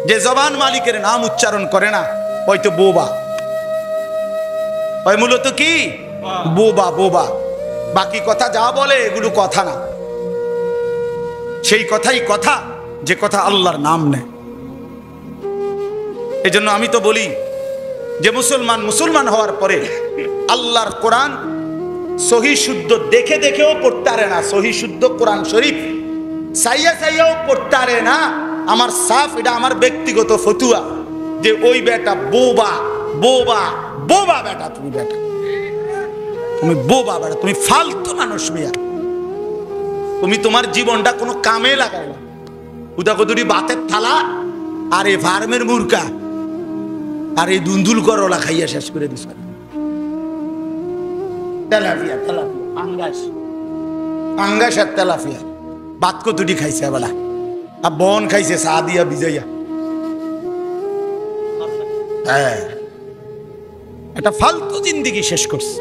Speaker 1: যে জবান মালিকের নাম উচ্চারণ করে না, ওই তো বোবা, ওই মূলত কি? বোবা। বোবা। বাকি কথা যা বলে এগুলো কথা না, সেই কথাই কথা যে কথা আল্লাহর নাম নেয়। এজন্য আমি তো বলি যে মুসলমান হওয়ার পরে আল্লাহর কোরআন সহি শুদ্ধ দেখে দেখেও পড়তে পারে না, সহি শুদ্ধ কোরআন শরীফ সাইয়াও পড়তে পারে না। আমার সাফ, এটা আমার ব্যক্তিগত ফতুয়া, যে ওই বেটা বোবা। বোবা বোবা বেটা, তুমি বেটা, তুমি বোবা বেটা, তুমি ফালতু মানুষ মিয়া, তুমি তোমার জীবনটা কোনো কামে লাগাই না। উদাকদুরি বাতের থালা আর এই ফার্মের মুরগা আর এই দুন্দুল করলা খাইয়া শেষ করে দিস। তেলাপিয়া, তেলাপিয়া, আঙ্গাস আর তেলাপিয়া বাত কতটি খাইছে বেলা, আর বন খাইছে চা দিয়া ভিজাইয়া। হ্যাঁ, একটা ফালতু জিন্দেগি শেষ করছে।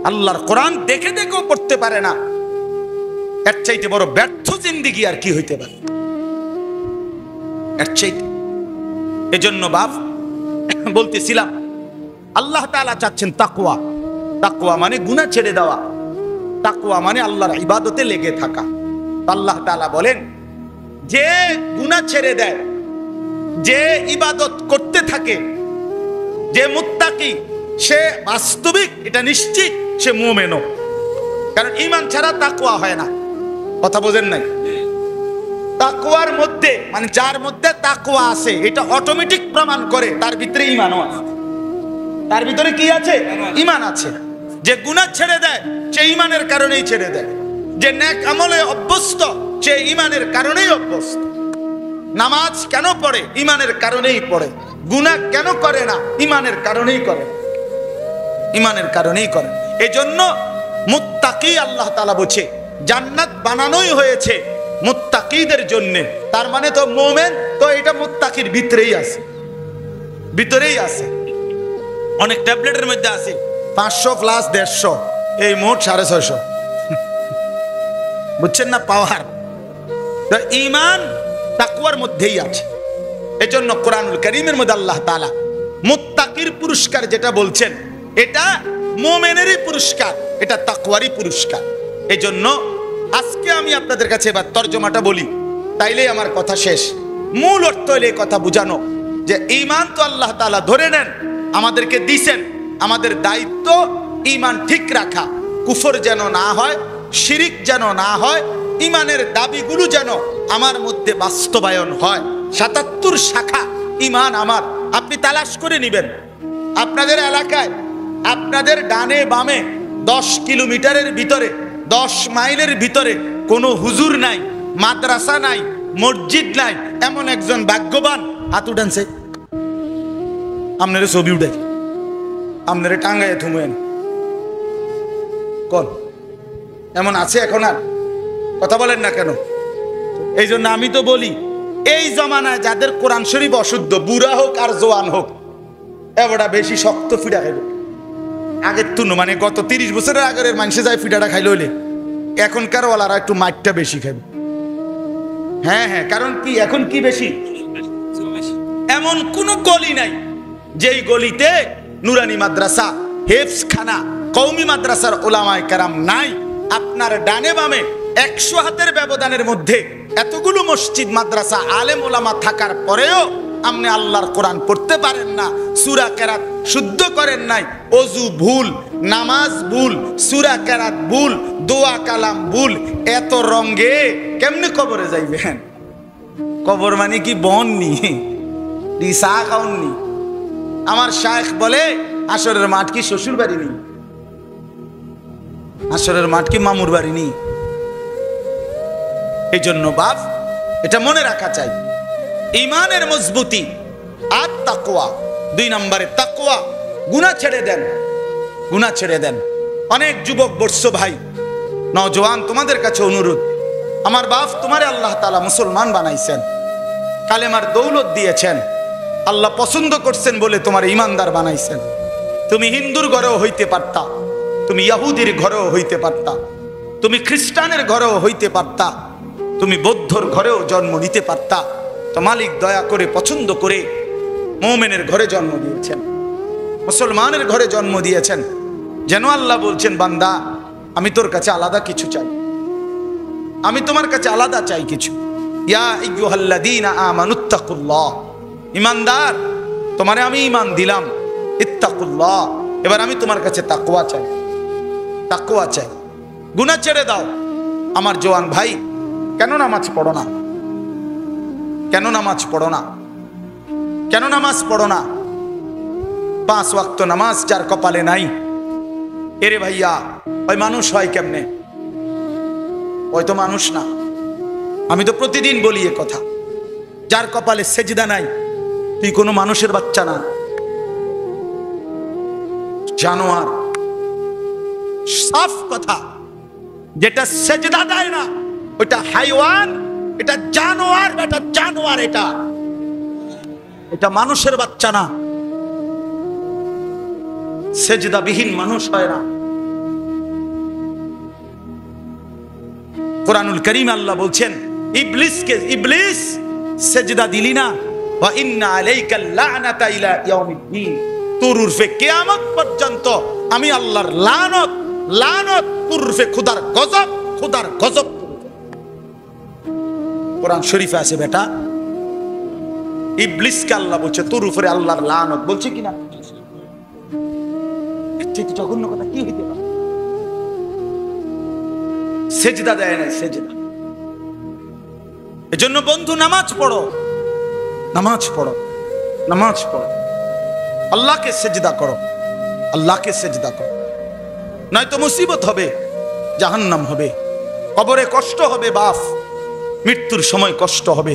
Speaker 1: আল্লাহর কোরআন দেখে দেখেও পড়তে পারে না, এর চাইতে বড় ব্যর্থ জিন্দেগি আর কি হইতে পারে এর চাইতে। এজন্য বাপ বলতেছিলাম, আল্লাহ তাআলা চাচ্ছেন তাকওয়া। তাকওয়া মানে গুনাহ ছেড়ে দেওয়া, তাকওয়া মানে আল্লাহর ইবাদতে লেগে থাকা। আল্লাহ তাআলা বলেন, যে গুনাহ ছেড়ে দেয়, যে ইবাদত করতে থাকে, যে মুত্তাকি, সে বাস্তবিক, এটা নিশ্চিত সে মুমিন। কারণ ঈমান ছাড়া তাকওয়া হয় না। কথা বোঝেন নাই? তাকওয়ার মধ্যে মানে যার মধ্যে তাকওয়া আছে, এটা অটোমেটিক প্রমাণ করে তার ভিতরে ঈমানও আছে। তার ভিতরে কি আছে? ঈমান আছে। যে গুনাহ ছেড়ে দেয়, সে ঈমানের কারণেই ছেড়ে দেয়। যে নেক আমলে অভ্যস্ত, সে ঈমানের কারণেই অভ্যস্ত। নামাজ কেন পড়ে? ঈমানের কারণেই পড়ে। গুনাহ কেন করে না? ঈমানের কারণেই করে, ঈমানের কারণেই করে। এজন্য মুত্তাকি আল্লাহ তাআলা বলছে জান্নাত বানানোই হয়েছে মুত্তাকিদের জন্য। তার মানে তো মুমিন তো এটা মুত্তাকির ভিতরেই আছে, ভিতরেই আছে। অনেক ট্যাবলেটের মধ্যে আছে 500 প্লাস 150, এই মোট 650। বুঝছেন না? পাওয়ার ঈমান তাকওয়ার মধ্যেই আছে। এজন্য কোরআনুল কারীমের মধ্যে আল্লাহ তাআলা মুত্তাকির পুরস্কার যেটা বলছেন, এটা মুমিনেরই পুরস্কার, এটা তাকওয়ারই পুরস্কার। এজন্য আজকে আমি আপনাদের কাছে এবার তরজমাটা বলি, তাইলেই আমার কথা শেষ। মূল অর্থ হলো এই কথা বুঝানো যে ঈমান তো আল্লাহ তাআলা ধরে নেন, আমাদেরকে দিয়েছেন, আমাদের দায়িত্ব ঈমান ঠিক রাখা, কুফর যেন না হয়, শিরিক যেন না হয়, ঈমানের দাবিগুলো যেন আমার মধ্যে বাস্তবায়ন হয়। ৭৭ শাখা ঈমান আমার, আপনি তালাশ করে নেবেন। আপনাদের এলাকায়, আপনাদের ডানে বামে 10 কিলোমিটারের ভিতরে, 10 মাইলের ভিতরে কোনো হুজুর নাই, মাদ্রাসা নাই, মসজিদ নাই, এমন একজন ভাগ্যবান হাত উঠানছে। আপনারা ছবি উঠে, আপনারা টাঙ্গায় থুমেন কোন এমন আছে এখন? আর কথা বলেন না কেন? এই জন্য আমি তো বলি, এই জমানায় যাদের কোরআন শরীফ অশুদ্ধ, বুড়া হোক আর জোয়ান হোক, এবারটা বেশি শক্ত ফিডা খাইব। আগের তুনো মানে গত 30 বছরের আগের মানুষে যায় ফিডাটা খাইলে হইলে, এখনকার ওয়ালারা একটু মাইটটা বেশি খাইবে। হ্যাঁ হ্যাঁ, কারণ কি এখন কি বেশি? এমন কোন গলি নাই যেই গলিতে নুরানি মাদ্রাসা, হেফজখানা, কওমি মাদ্রাসার উলামায়ে কেরাম নাই। আপনার ডানে বামে 100 হাতের ব্যবধানের মধ্যে এতগুলো মসজিদ, মাদ্রাসা, আলেম ওলামা থাকার পরেও আপনি আল্লাহর কোরআন পড়তে পারেন না, সূরা কেরাত শুদ্ধ করেন নাই, ওযু ভুল, নামাজ ভুল, সূরা কেরাত ভুল, দোয়া কালাম ভুল, এত রঙ্গে কেমনে কবরে যাইবেন? কবর মানে কি বননি, রিসা খাওননি? আমার শায়েখ বলে আসরের মাঠ কি শ্বশুর বাড়ি নেই, আসরের মাঠ কি মামুর বাড়ি নেই। এই জন্য বাপ এটা মনে রাখা চাই, ঈমানের মজবুতি আর তাকওয়া। 2 নম্বরে তাকওয়া, গুনাহ ছেড়ে দেন, গুনাহ ছেড়ে দেন। অনেক যুবক বর্ষ ভাই, নওজওয়ান, তোমাদের কাছে অনুরোধ, আমার বাপ তোমারে আল্লাহ তাআলা মুসলমান বানাইছেন, কালেমার দৌলত দিয়েছেন, আল্লাহ পছন্দ করছেন বলে তোমার ঈমানদার বানাইছেন। তুমি হিন্দুর ঘরেও হইতে পারতা, তুমি ইহুদির ঘরেও হইতে পারতা, তুমি খ্রিস্টানের ঘরেও হইতে পারতা, তুমি বৌদ্ধর ঘরেও জন্ম নিতে পারতা। তো মালিক দয়া করে পছন্দ করে মুমিনের ঘরে জন্ম দিয়েছেন, মুসলমানের ঘরে জন্ম দিয়েছেন। যেন আল্লাহ বলছেন, বান্দা আমি তোর কাছে আলাদা কিছু চাই, আমি তোমার কাছে আলাদা চাই কিছু। ইয়া আইয়ুহাল্লাযীনা আমানুত্তাকুল্লাহ, ঈমানদার তোমারে আমি ঈমান দিলাম, ইত্তাকুল্লাহ, এবার আমি তোমার কাছে তাকওয়া চাই, তাকওয়া চাই। গুনাহ ছেড়ে দাও। আমার জওয়ান ভাই, কেন নামাজ পড়ো না? কেন নামাজ পড়ো না? কেন নামাজ পড়ো না? 5 ওয়াক্ত নামাজ যার কপালে নাই, এরে ভাইয়া ওই মানুষ হয় কেমনে? ওই তো মানুষ না। আমি তো প্রতিদিন বলি এ কথা, যার কপালে সেজদা নাই তুই কোনো মানুষের বাচ্চা না, জানোয়ার। সাফ কথা, যেটা সেজদা দেয় না ওটা হাইওয়ান, এটা জানোয়ার, এটা জানোয়ার, এটা এটা মানুষের বাচ্চা না। সেজদাবিহীন মানুষ হয় না। কোরআনুল কারীম আল্লাহ বলছেন ইবলিসকে, ইবলিস সেজদা দিলি না, ওয়া ইন্না আলাইকাল লা'নাতা ইলা ইয়াউমিদ্দিন, তোর উরফে কিয়ামত পর্যন্ত আমি আল্লাহর লানত, লানত তোর উরফে খোদার গজব, খোদার গজব। কোরআন শরীফে আছে বেটা, ইবলিসকে আল্লাহ বলছে তোর উপরে আল্লাহর লানত, বলছে কিনা? ঠিক জঘন্য কথা কি হইতে পারে? সেজদা দেয় না, সেজদা। এজন্য বন্ধু নামাজ পড়ো, নামাজ পড়ো, নামাজ পড়ো, আল্লাহকে সেজদা করো, আল্লাহকে সেজদা করো, নয়তো মুসিবত হবে, জাহান্নাম হবে, কবরে কষ্ট হবে, বাপ মৃত্যুর সময় কষ্ট হবে।